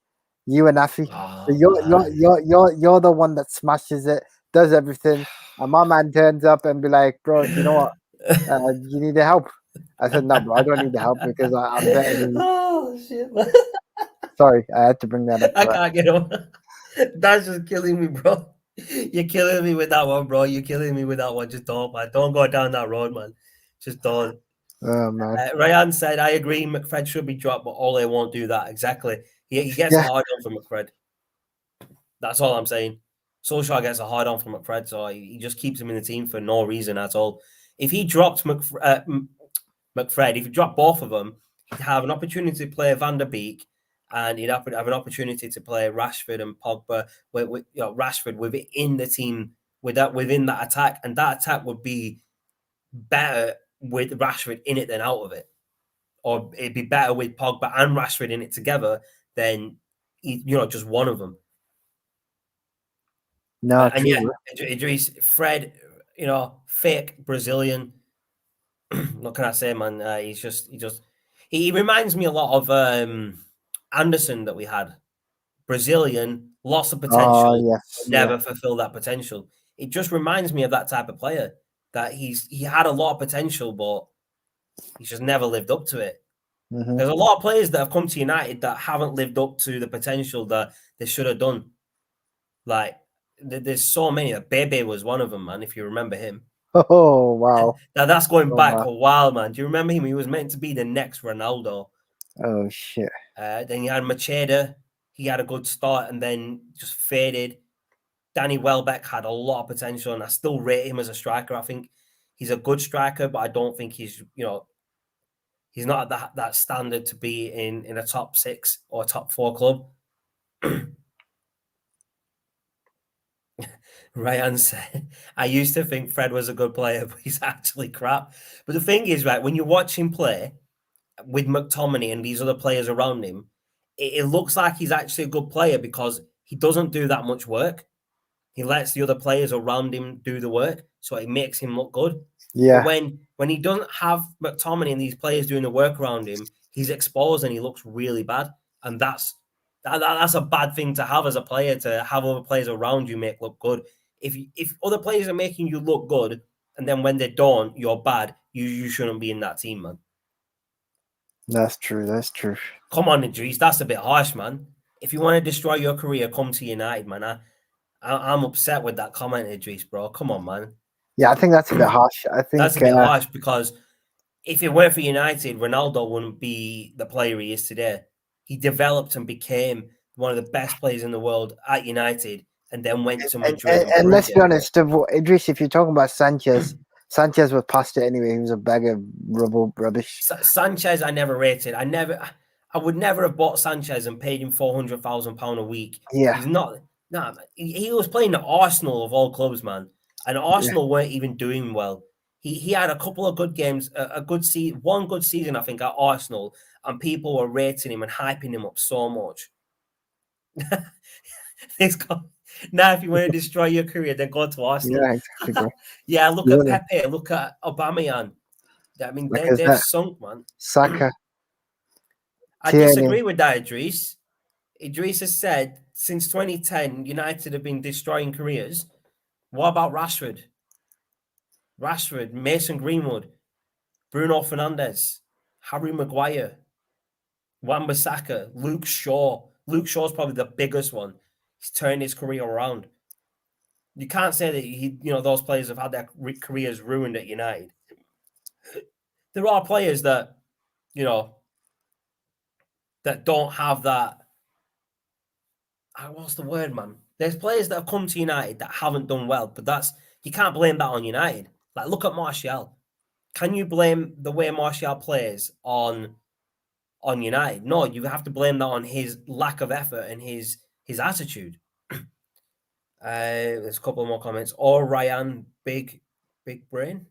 you and Afi. So Oh man. you're the one that smashes it, does everything. And my man turns up and be like, bro, do you know what? You need the help. I said, no, bro, I don't need the help because I'm better than you. Oh shit, man. Sorry, I had to bring that up. I can't get over. That's just killing me, bro. You're killing me with that one, bro. You're killing me with that one. Just don't, man. Don't go down that road, man. Just don't. Oh man. Ryan said, I agree, McFred should be dropped, but Ole won't do that. Exactly. He gets a Yeah. hard on from McFred. That's all I'm saying. Solskjaer gets a hard on from McFred, so he just keeps him in the team for no reason at all. If he dropped McFred, if he dropped both of them, he'd have an opportunity to play Van der Beek and he'd have an opportunity to play Rashford and Pogba, Rashford within the team within that attack, and that attack would be better with Rashford in it than out of it, or it'd be better with Pogba and Rashford in it together than just one of them. No, And true. yeah, Idris, Fred, fake Brazilian. What can I say, man? He reminds me a lot of Anderson that we had. Brazilian, lots of Oh potential, yes, but yeah. never fulfilled that potential. It just reminds me of that type of player that he had a lot of potential, but he's just never lived up to it. Mm-hmm. There's a lot of players that have come to United that haven't lived up to the potential that they should have done. Like there's so many. Bebe was one of them, man. If you remember him. Oh wow. Now that's going Oh, back wow. a while, man. Do you remember him? He was meant to be the next Ronaldo. Oh shit. Then you had Macheda. He had a good start and then just faded. Danny Welbeck had a lot of potential, and I still rate him as a striker. I think he's a good striker, but I don't think he's not at that standard to be in a top 6 or top 4 club. Ryan said, I used to think Fred was a good player, but he's actually crap. But the thing is, right, when you watch him play with McTominay and these other players around him, it looks like he's actually a good player because he doesn't do that much work. He lets the other players around him do the work, so it makes him look good. But Yeah. when he doesn't have McTominay and these players doing the work around him, he's exposed and he looks really bad. And that's a bad thing to have as a player, to have other players around you make look good. If other players are making you look good, and then when they don't, you're bad, you shouldn't be in that team, man. That's true. That's true. Come on, Idris, that's a bit harsh, man. If you want to destroy your career, come to United, man. I'm upset with that comment, Idris, bro. Come on, man. Yeah, I think that's a bit harsh. I think That's a bit harsh because if it weren't for United, Ronaldo wouldn't be the player he is today. He developed and became one of the best players in the world at United, and then went to Madrid and and proved let's be it. honest, Idris, if you're talking about Sanchez, Sanchez was past it anyway. He was a bag of rubbish. Sanchez, I never rated. I would never have bought Sanchez and paid him £400,000 a week. Yeah. He's not. Nah, he was playing at Arsenal of all clubs, man, and Arsenal weren't even doing well. He had a couple of good games, one good season, I think, at Arsenal, and people were rating him and hyping him up so much. Now, if you want to destroy your career, then go to Arsenal. Yeah, exactly, bro. Yeah, look at Pepe, look at Aubameyang. I mean, Look at they've that. sunk, man. Saka. I disagree with that, Idris. Idris has said since 2010, United have been destroying careers. What about Rashford? Mason Greenwood, Bruno Fernandes, Harry Maguire, Wan-Bissaka, Luke Shaw. Luke Shaw's probably the biggest one. He's turned his career around. You can't say that those players have had their careers ruined at United. There are players that that don't have that. What's the word, man? There's players that have come to United that haven't done well, but you can't blame that on United. Like, look at Martial. Can you blame the way Martial plays on United? No, you have to blame that on his lack of effort and his attitude. There's a couple more comments. Or Ryan, big big brain.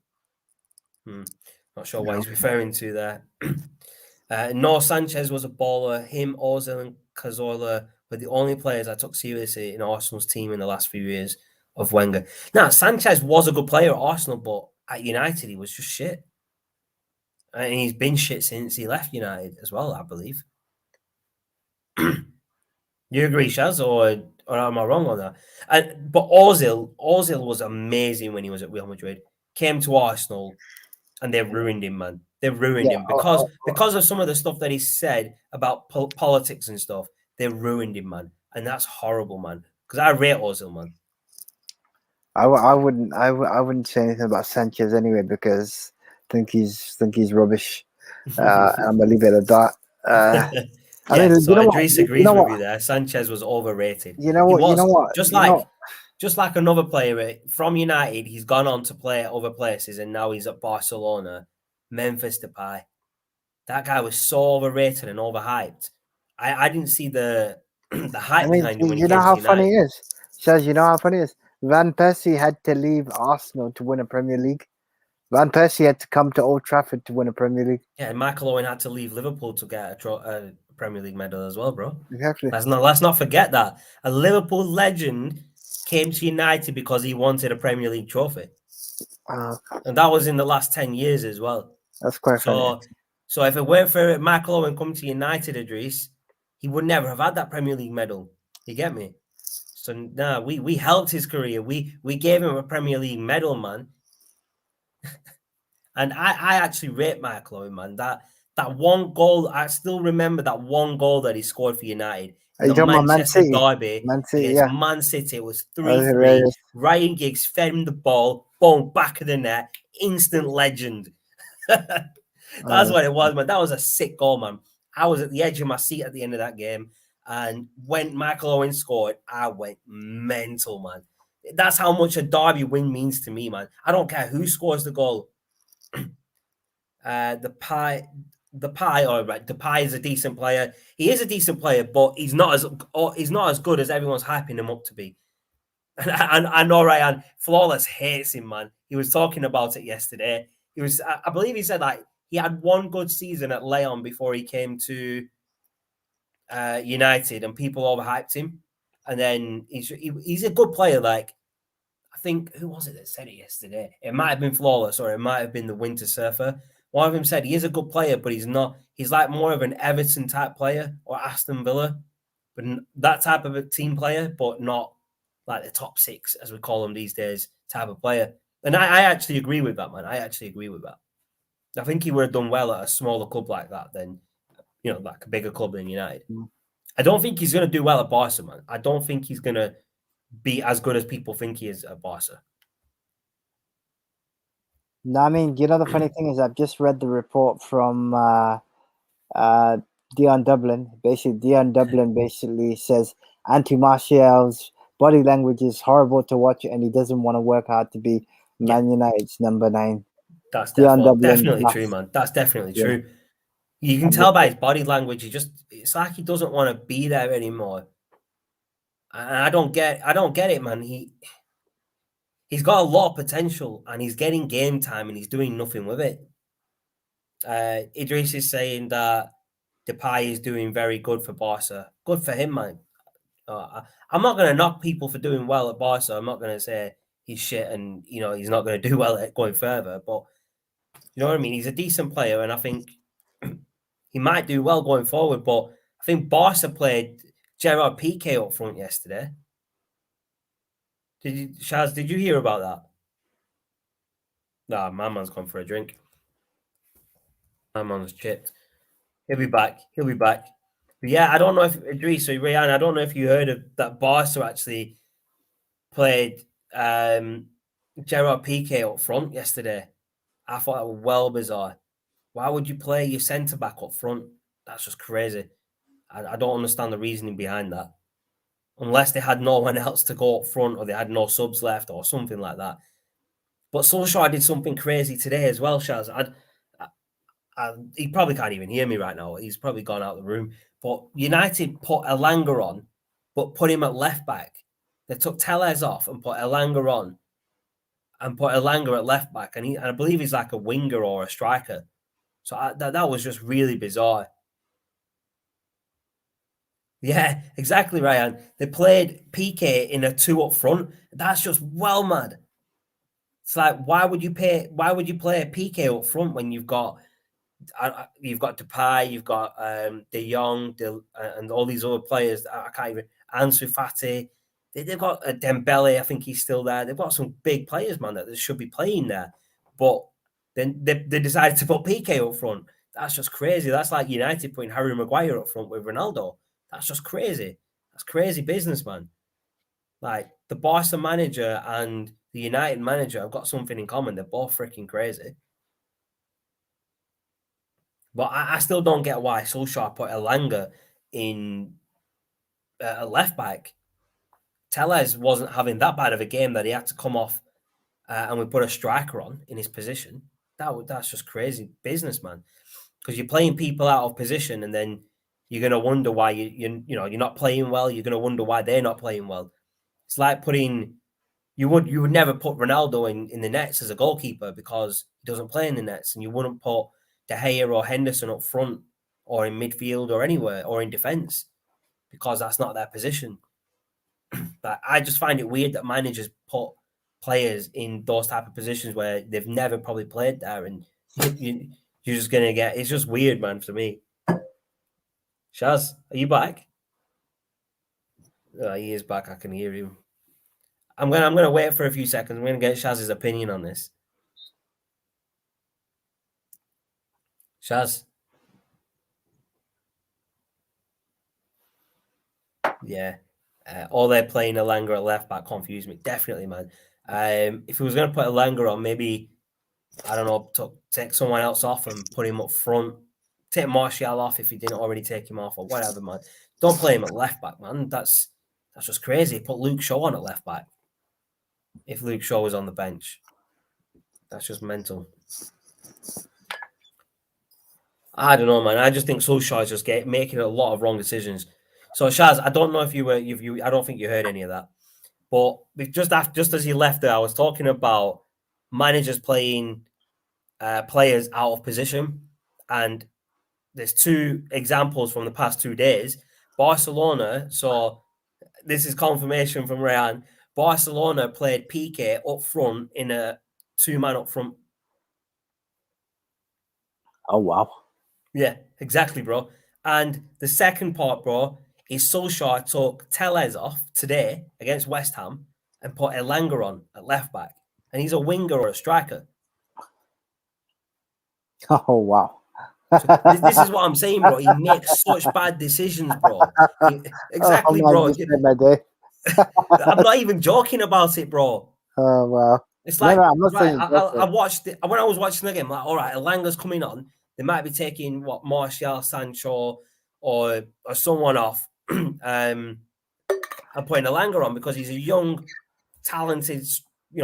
Not sure what he's referring to there. No, Sanchez was a baller. Him, Ozil, and Cazorla were the only players I took seriously in Arsenal's team in the last few years of Wenger. Now, Sanchez was a good player at Arsenal, but at United, he was just shit. And he's been shit since he left United as well, I believe. You agree, Shaz, or am I wrong on that? But Ozil was amazing when he was at Real Madrid. Came to Arsenal, and they ruined him, man. They ruined him because of some of the stuff that he said about politics and stuff. They ruined him, man, and that's horrible, man. Because I rate Ozil, man. I wouldn't say anything about Sanchez anyway because I think he's rubbish. I'm gonna leave it at that. I mean, so Idris agrees with you there. Sanchez was overrated. You know what? You know what? Just like another player from United, he's gone on to play at other places, and now he's at Barcelona. Memphis Depay. That guy was so overrated and overhyped. I didn't see the hype behind him when he came to United. You know how funny it is? Shaz, you know how funny it is? Van Persie had to leave Arsenal to win a Premier League. Van Persie had to come to Old Trafford to win a Premier League. Yeah, and Michael Owen had to leave Liverpool to get a Premier League medal as well, bro. Exactly. Let's not forget that. A Liverpool legend came to United because he wanted a Premier League trophy. And that was in the last 10 years as well. That's quite funny. So if it weren't for Michael Owen coming to United, Idris, he would never have had that Premier League medal. You get me? So we helped his career. We gave him a Premier League medal, man. And I actually rate Michael Owen, man. That one goal, I still remember that one goal that he scored for United. The Manchester derby against Man City. It was 3-3. Ryan Giggs fed him the ball, boom, back of the net, instant legend. That's what it was, man. That was a sick goal, man. I was at the edge of my seat at the end of that game, and when Michael Owen scored, I went mental, man. That's how much a derby win means to me, man. I don't care who scores the goal. Depay is a decent player. He is a decent player, but he's not as good as everyone's hyping him up to be. And I know Ryan Flawless hates him, man. He was talking about it yesterday. I believe he said like he had one good season at Lyon before he came to United, and people overhyped him. And then he's a good player. Like I think who was it that said it yesterday? It might have been Flawless, or it might have been the Winter Surfer. One of them said he is a good player, but he's not. He's like more of an Everton type player or Aston Villa, but that type of a team player, but not like the top six, as we call them these days, type of player. And I actually agree with that, man. I actually agree with that. I think he would have done well at a smaller club like that than, like a bigger club than United. I don't think he's going to do well at Barca, man. I don't think he's going to be as good as people think he is at Barca. No, I mean, the funny thing is I've just read the report from Dion Dublin. Basically, Dion Dublin basically says Anthony Martial's body language is horrible to watch, and he doesn't want to work hard to be Man United's number 9. That's definitely true, man. That's definitely true. You can tell by his body language. It's like he doesn't want to be there anymore. And I don't get it, man. He's got a lot of potential, and he's getting game time, and he's doing nothing with it. Idris is saying that Depay is doing very good for Barca. Good for him, man. I'm not going to knock people for doing well at Barca. I'm not going to say he's shit and, he's not going to do well at going further. But, you know what I mean? He's a decent player, and I think he might do well going forward. But I think Barca played Gerard Piqué up front yesterday. Shaz, did you hear about that? Nah, my man's gone for a drink. My man's chipped. He'll be back. But yeah, I don't know if Idris or Ryan, I don't know if you heard of that Barca actually played Gerard Piqué up front yesterday. I thought that was well bizarre. Why would you play your centre back up front? That's just crazy. I don't understand the reasoning behind that. Unless they had no one else to go up front, or they had no subs left, or something like that. But Solskjaer did something crazy today as well, Shaz. He probably can't even hear me right now. He's probably gone out of the room. But United put Elanga on, but put him at left back. They took Tellez off and put Elanga on. and put Elanga at left back, and I believe he's like a winger or a striker. So that was just really bizarre. Yeah, exactly, Ryan. They played PK in a 2 up front. That's just well mad. It's like, why would you play a PK up front when you've got Depay, you've got De Jong, and all these other players. I can't even Ansu Fati. They've got Dembele. I think he's still there. They've got some big players, man, that they should be playing there. But then they decided to put PK up front. That's just crazy. That's like United putting Harry Maguire up front with Ronaldo. That's just crazy. That's crazy business, man. Like the Barca manager and the United manager have got something in common. They're both freaking crazy. But I still don't get why Solskjaer put Elanga in a left back. Tellez wasn't having that bad of a game that he had to come off and we put a striker on in his position. That's just crazy business, man. Because you're playing people out of position and then you're going to wonder why you're not playing well. You're going to wonder why they're not playing well. It's like you would never put Ronaldo in the nets as a goalkeeper because he doesn't play in the nets, and you wouldn't put De Gea or Henderson up front or in midfield or anywhere or in defence because that's not their position. But I just find it weird that managers put players in those type of positions where they've never probably played there, and you're just gonna get. It's just weird, man, for me. Shaz, are you back? He is back. I can hear him. I'm gonna wait for a few seconds. I'm gonna get Shaz's opinion on this. Shaz. Yeah. Or they're playing Elanga at left back confused me. Definitely, man. If he was going to put Elanga on, maybe, I don't know, take someone else off and put him up front. Take Martial off if he didn't already take him off or whatever, man. Don't play him at left back, man. That's just crazy. Put Luke Shaw on at left back. If Luke Shaw was on the bench. That's just mental. I don't know, man. I just think Solskjaer is just making a lot of wrong decisions. So, Shaz, I don't know if I don't think you heard any of that. But just as he left there, I was talking about managers playing players out of position. And there's 2 examples from the past 2 days. Barcelona, so this is confirmation from Rayan. Barcelona played PK up front in a 2-man up front. Oh, wow. Yeah, exactly, bro. And the second part, bro, is Solskjaer took Tellez off today against West Ham and put Elanga on at left back. And he's a winger or a striker. Oh, wow. So this is what I'm saying, bro. He makes such bad decisions, bro. Exactly, bro. I'm not even joking about it, bro. Oh, wow. It's like, I'm not saying I watched it. When I was watching the game, like, all right, Elanga's coming on. They might be taking Martial, Sancho, or someone off, and putting Elanga on because he's a young, talented,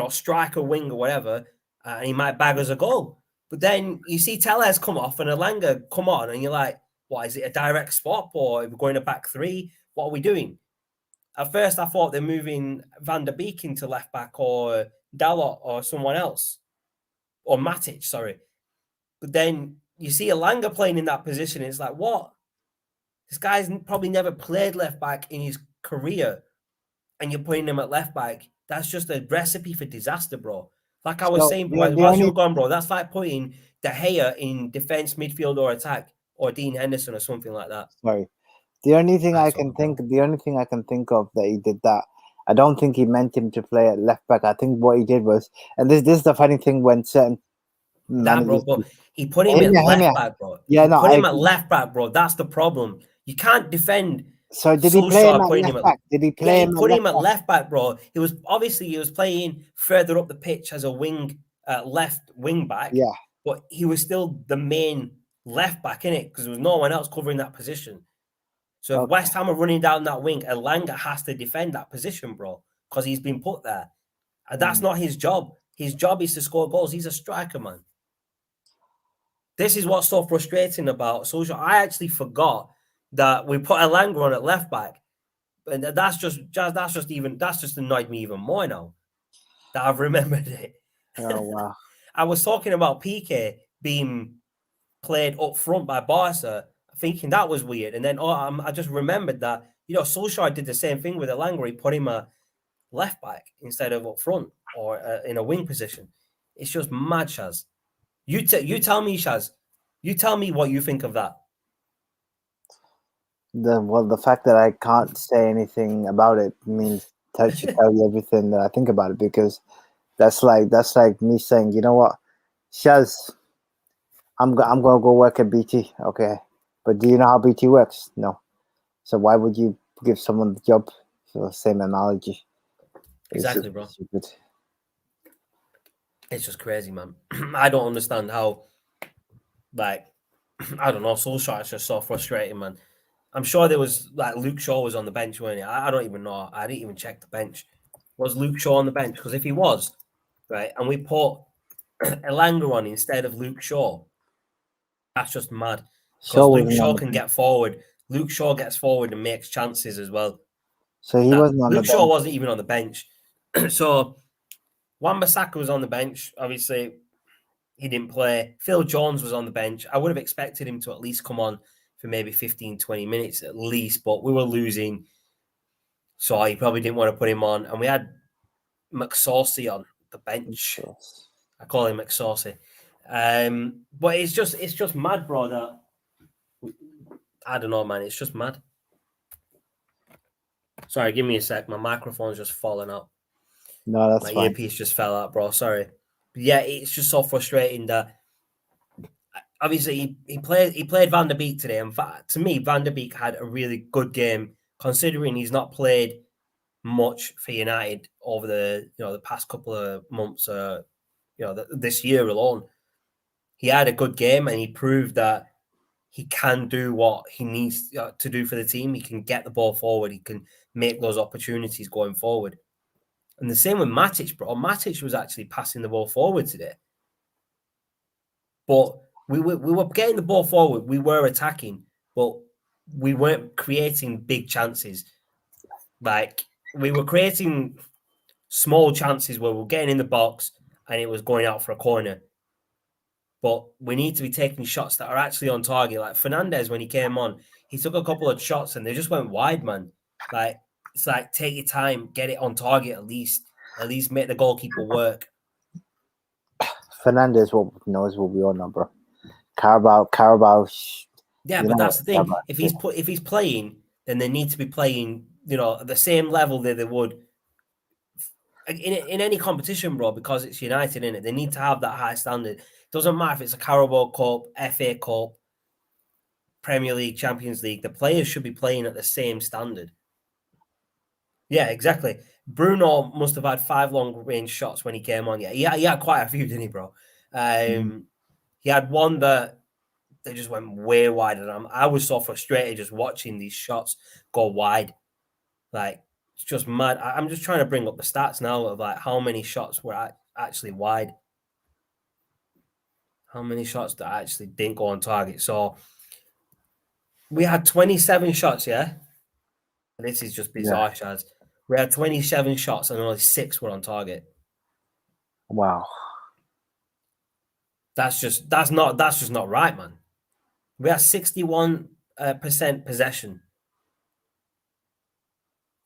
striker, wing, or whatever, and he might bag us a goal. But then you see Tellez come off and Elanga come on, and you're like, what is it, a direct swap, or are we going to back 3? What are we doing? At first, I thought they're moving Van der Beek into left back or Dalot or someone else, or Matic, sorry. But then you see Elanga playing in that position, and it's like, what? This guy's probably never played left back in his career, and you're putting him at left back. That's just a recipe for disaster, bro. Like I was saying, whilst you're gone, bro, that's like putting De Gea in defense, midfield, or attack, or Dean Henderson or something like that. Sorry. The only thing I can think of that he did that, I don't think he meant him to play at left back. I think what he did was, and this is the funny thing when certain bro, but he put him at left back, bro. Yeah, no, put him at left back, bro. That's the problem. You can't defend. So did he play him at left back? Did he play him? Put him at left back, bro. He was playing further up the pitch as a left wing back. Yeah, but he was still the main left back in it because there was no one else covering that position. So if West Ham are running down that wing, Elanga has to defend that position, bro, because he's been put there, and that's not his job. His job is to score goals. He's a striker, man. This is what's so frustrating about Solskjaer. I actually forgot that we put Elanga on at left back, and that's just annoyed me even more now that I've remembered it. Oh wow. I was talking about PK being played up front by Barca, thinking that was weird. And then I just remembered that, Solskjaer did the same thing with Elanga. He put him a left back instead of up front or in a wing position. It's just mad, Shaz. You tell me, Shaz. You tell me what you think of that. The fact that I can't say anything about it means that should tell you everything that I think about it, because that's like me saying, you know what, Shaz, I'm gonna go work at BT. Okay, but do you know how BT works? No. So why would you give someone the job? So same analogy. It's Exactly, just bro. stupid. It's just crazy, man. I don't understand how, like, I don't know, Solskjaer is just so frustrating, man. I'm sure there was, like, Luke Shaw was on the bench, weren't he? I don't even know. I didn't even check the bench. Was Luke Shaw on the bench? Because if he was, right, and we put Elanga on instead of Luke Shaw, that's just mad. Because Shaw Luke wasn't on Shaw the can bench. get forward. Luke Shaw gets forward and makes chances as well. So he That wasn't on the Luke Shaw bench. wasn't even on the bench. So Wan-Bissaka was on the bench. Obviously, he didn't play. Phil Jones was on the bench. I would have expected him to at least come on for maybe 15, 20 minutes at least, but we were losing. So he probably didn't want to put him on. And we had McSaucy on the bench. I call him McSaucy. But it's just mad, bro, that I don't know, man. It's just mad. Sorry, give me a sec. My microphone's just falling out. No, that's My fine. earpiece just fell out, bro. Sorry. But yeah, it's just so frustrating that obviously he played Van der Beek today. In fact, to me, Van der Beek had a really good game considering he's not played much for United over the past couple of months. This year alone, he had a good game and he proved that he can do what he needs to do for the team. He can get the ball forward. He can make those opportunities going forward. And the same with Matic, bro. Matic was actually passing the ball forward today. But we were getting the ball forward. We were attacking, but we weren't creating big chances. Like, we were creating small chances where we're getting in the box and it was going out for a corner. But we need to be taking shots that are actually on target. Like Fernandez, when he came on, he took a couple of shots and they just went wide, man. Like, it's like, take your time, get it on target at least. At least make the goalkeeper work. Fernandez knows what we all know, bro. Carabao. Yeah, but that's the thing. If he's playing, then they need to be playing, at the same level that they would in any competition, bro, because it's United in it. They need to have that high standard. It doesn't matter if it's a Carabao Cup, FA Cup, Premier League, Champions League. The players should be playing at the same standard. Yeah, exactly. Bruno must have had 5 long range shots when he came on. Yeah, he had quite a few, didn't he, bro? He had one that they just went way wide, and I was so frustrated just watching these shots go wide. Like, it's just mad. I'm just trying to bring up the stats now of like how many shots were actually wide. How many shots that actually didn't go on target? So we had 27 shots, yeah? This is just bizarre, Shaz. We had 27 shots and only 6 were on target. Wow. That's just not right, man. We had 61% possession.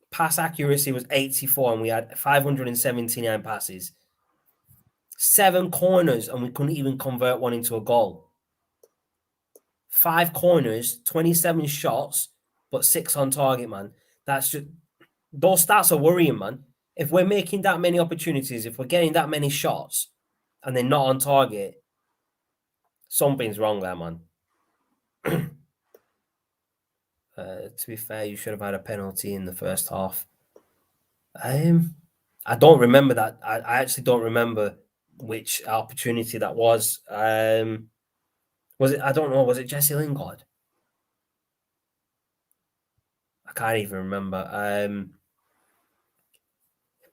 Pass accuracy was 84 and we had 579 passes. 7 corners and we couldn't even convert one into a goal. 5 corners, 27 shots, but 6 on target, man. That's just, those stats are worrying, man. If we're making that many opportunities, if we're getting that many shots and they're not on target, something's wrong there, man. To be fair, you should have had a penalty in the first half. I don't remember that. I actually don't remember which opportunity that was. Was it? I don't know. Was it Jesse Lingard? I can't even remember.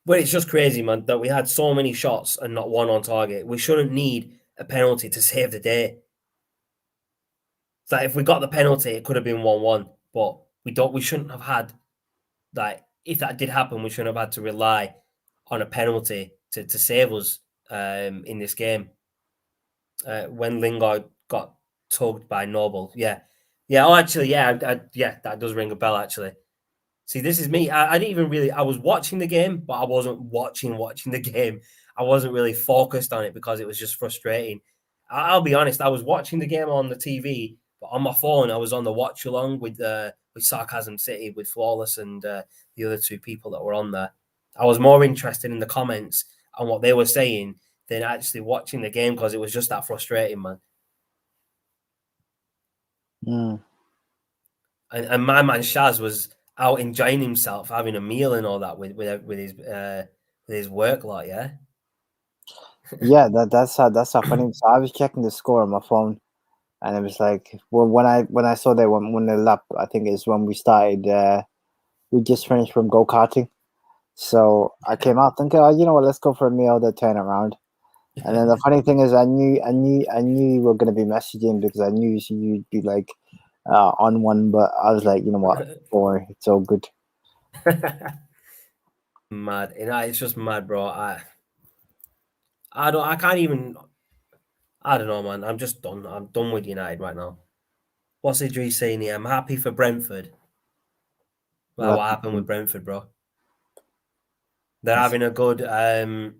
But it's just crazy, man, that we had so many shots and not one on target. We shouldn't need a penalty to save the day. It's like if we got the penalty, it could have been 1-1, but we don't. We shouldn't have had, like, if that did happen, we shouldn't have had to rely on a penalty to save us in this game when Lingard got tugged by Noble. Yeah. Oh, actually, yeah, that does ring a bell. Actually, see, this is me. I didn't even really. I was watching the game, but I wasn't watching the game. I wasn't really focused on it because it was just frustrating. I'll be honest. I was watching the game on the TV, but on my phone, I was on the watch along with Sarcasm City, with Flawless, and the other two people that were on there. I was more interested in the comments and what they were saying than actually watching the game because it was just that frustrating, man. Mm. And my man Shaz was out enjoying himself, having a meal and all that with his work lot, yeah. Yeah, that's how funny. So I was checking the score on my phone, and it was like, well, when I saw they won the lap, I think it's when we started. We just finished from go karting, so I came out thinking, oh, you know what, let's go for a meal, then turn around. And then the funny thing is, I knew you were going to be messaging because I knew you'd be like on one, but I was like, you know what, don't worry, it's all good. Mad, it's just mad, bro. I can't even. I don't know, man. I'm just done. I'm done with United right now. What's Idris saying here? I'm happy for Brentford. Well, That's what happened with Brentford, bro? They're having a good they're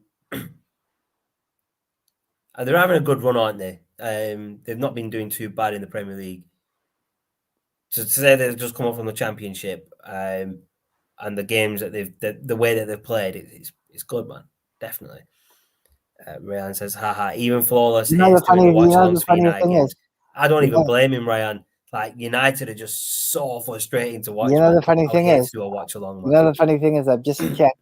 having a good run, aren't they? They've not been doing too bad in the Premier League. So to say they've just come up from the Championship, and the games that the way that they've played, it's good, man. Definitely. Ryan says, haha, even Flawless is doing the watch alongs for United thing games. is, I don't you even know, blame him, Ryan. Like, United are just so frustrating to you watch, know man. the funny I would thing hate to is, do a watch along, you man. know the funny thing is, I've just checked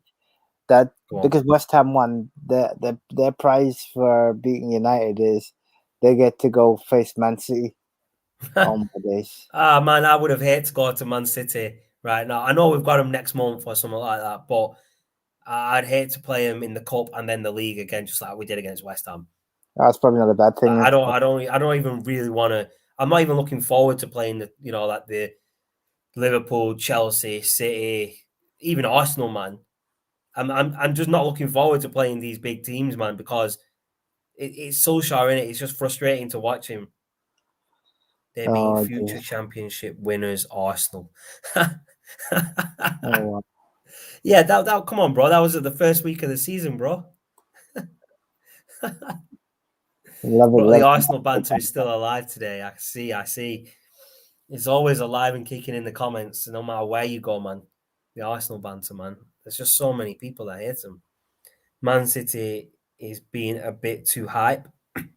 that Go on. because West Ham won, their prize for beating United is they get to go face Man City. Oh my days! Man, I would have hated to go to Man City right now. I know we've got them next month or something like that, but I'd hate to play them in the cup and then the league again, just like we did against West Ham. That's probably not a bad thing. I don't even really want to. I'm not even looking forward to playing like the Liverpool, Chelsea, City, even Arsenal, man. I'm just not looking forward to playing these big teams, man, because it's Solskjaer in it. It's just frustrating to watch him. They beat Oh, future geez. championship winners Arsenal. Oh, wow. Yeah, that come on, bro. That was at the first week of the season, bro. Love it, But the love Arsenal banter it. is still alive today. I see. It's always alive and kicking in the comments, no matter where you go, man. The Arsenal banter, man. There's just so many people that hate them. Man City is being a bit too hype.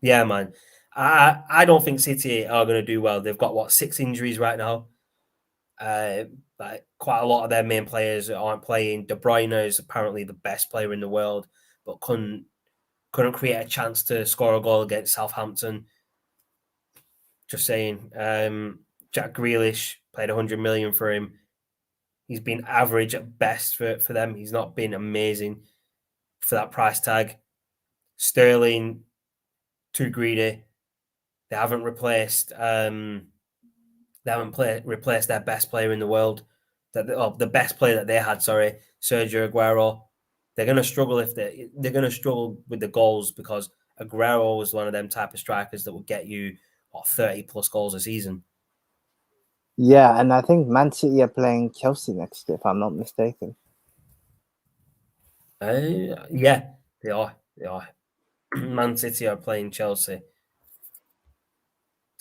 Yeah, man. I don't think City are going to do well. They've got 6 injuries right now. Like quite a lot of their main players aren't playing. De Bruyne is apparently the best player in the world, but couldn't create a chance to score a goal against Southampton. Just saying. Jack Grealish paid 100 million for him. He's been average at best for them. He's not been amazing for that price tag. Sterling, too greedy. They haven't replaced replaced their best player in the world. The best player that they had, sorry, Sergio Aguero. They're gonna struggle if they're gonna struggle with the goals because Aguero was one of them type of strikers that will get you 30 plus goals a season. Yeah, and I think Man City are playing Chelsea next, if I'm not mistaken. Yeah, they are. They are. Man City are playing Chelsea.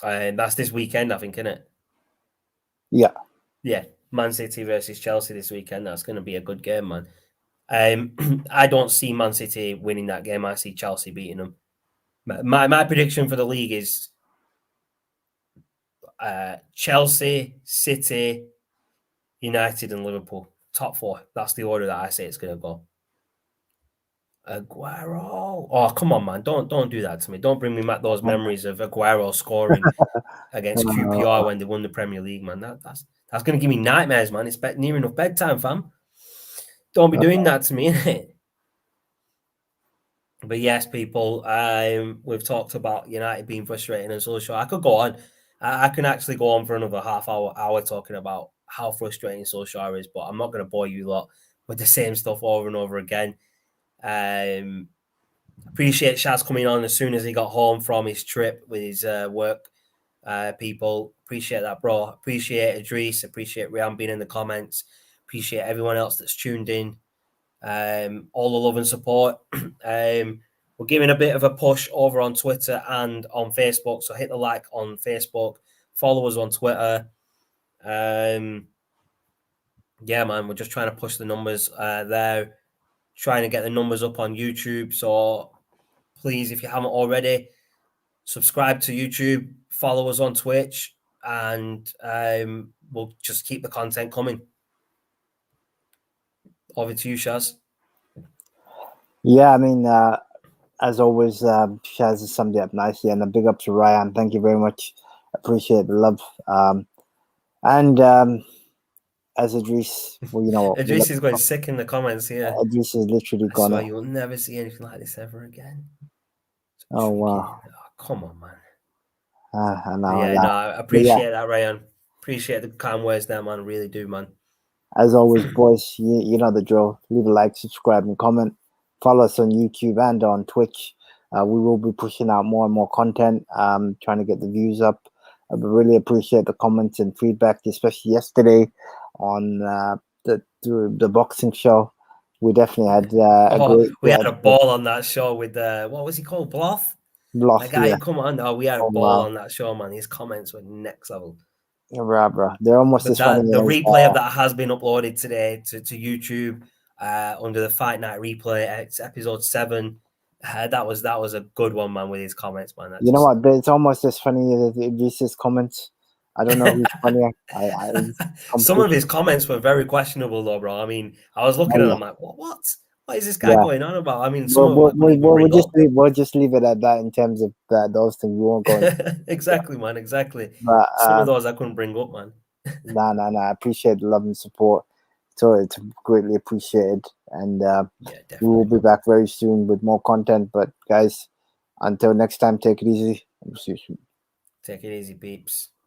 That's this weekend, I think, isn't it? Yeah. Yeah, Man City versus Chelsea this weekend. That's going to be a good game, man. I don't see Man City winning that game. I see Chelsea beating them. My prediction for the league is Chelsea, City, United, and Liverpool. Top 4. That's the order that I say it's going to go. Aguero. Oh, come on, man. Don't do that to me. Don't bring me back those memories of Aguero scoring against QPR when they won the Premier League, man. That's going to give me nightmares, man. It's near enough bedtime, fam. Don't be doing that to me, innit? But yes, people, we've talked about United being frustrating and Solskjaer. I could go on. I can actually go on for another hour talking about how frustrating Solskjaer is, but I'm not going to bore you lot with the same stuff over and over again. Appreciate Shaz coming on as soon as he got home from his trip with his work people. Appreciate that, bro. Appreciate Idris. Appreciate Rian being in the comments. Appreciate everyone else that's tuned in. All the love and support. We're giving a bit of a push over on Twitter and on Facebook. So hit the like on Facebook, follow us on Twitter. Yeah, man, we're just trying to push the numbers there, trying to get the numbers up on YouTube. So please, if you haven't already, subscribe to YouTube, follow us on Twitch, and we'll just keep the content coming. Over to you, Shaz. Yeah, I mean, as always, Shaz has summed it up nicely, and a big up to Ryan. Thank you very much. Appreciate the love. And as Idris, well, you know, Idris is going sick in the comments here. Idris is literally I gone. swear you'll never see anything like this ever again. Oh wow! Oh, come on, man. I know. Yeah, no, I appreciate that, Ryan. Appreciate the kind words there, man. Really do, man. As always, boys, you know the drill. Leave a like, subscribe, and comment. Follow us on YouTube and on Twitch. We will be pushing out more and more content, trying to get the views up. I really appreciate the comments and feedback, especially yesterday on the boxing show. We definitely had we had a ball on that show with what was he called? Bloth? Bloth, The guy yeah. who come on. Oh, we had a ball on that show, man. His comments were next level. Bro. They're almost as funny. The replay of that has been uploaded today to YouTube under the Fight Night replay. It's episode 7. That was a good one, man, with his comments, man. You know what? It's almost as funny as Idris's comments. I don't know who's funnier. Some of his comments were very questionable, though, bro. I mean, I was looking at him like, what? What is this guy going on about? I mean, we'll just leave it at that in terms of those things. We won't go into exactly, man. Exactly. But, some of those I couldn't bring up, man. Nah. I appreciate the love and support. So it's greatly appreciated. And we will be back very soon with more content. But guys, until next time, take it easy. Take it easy, peeps.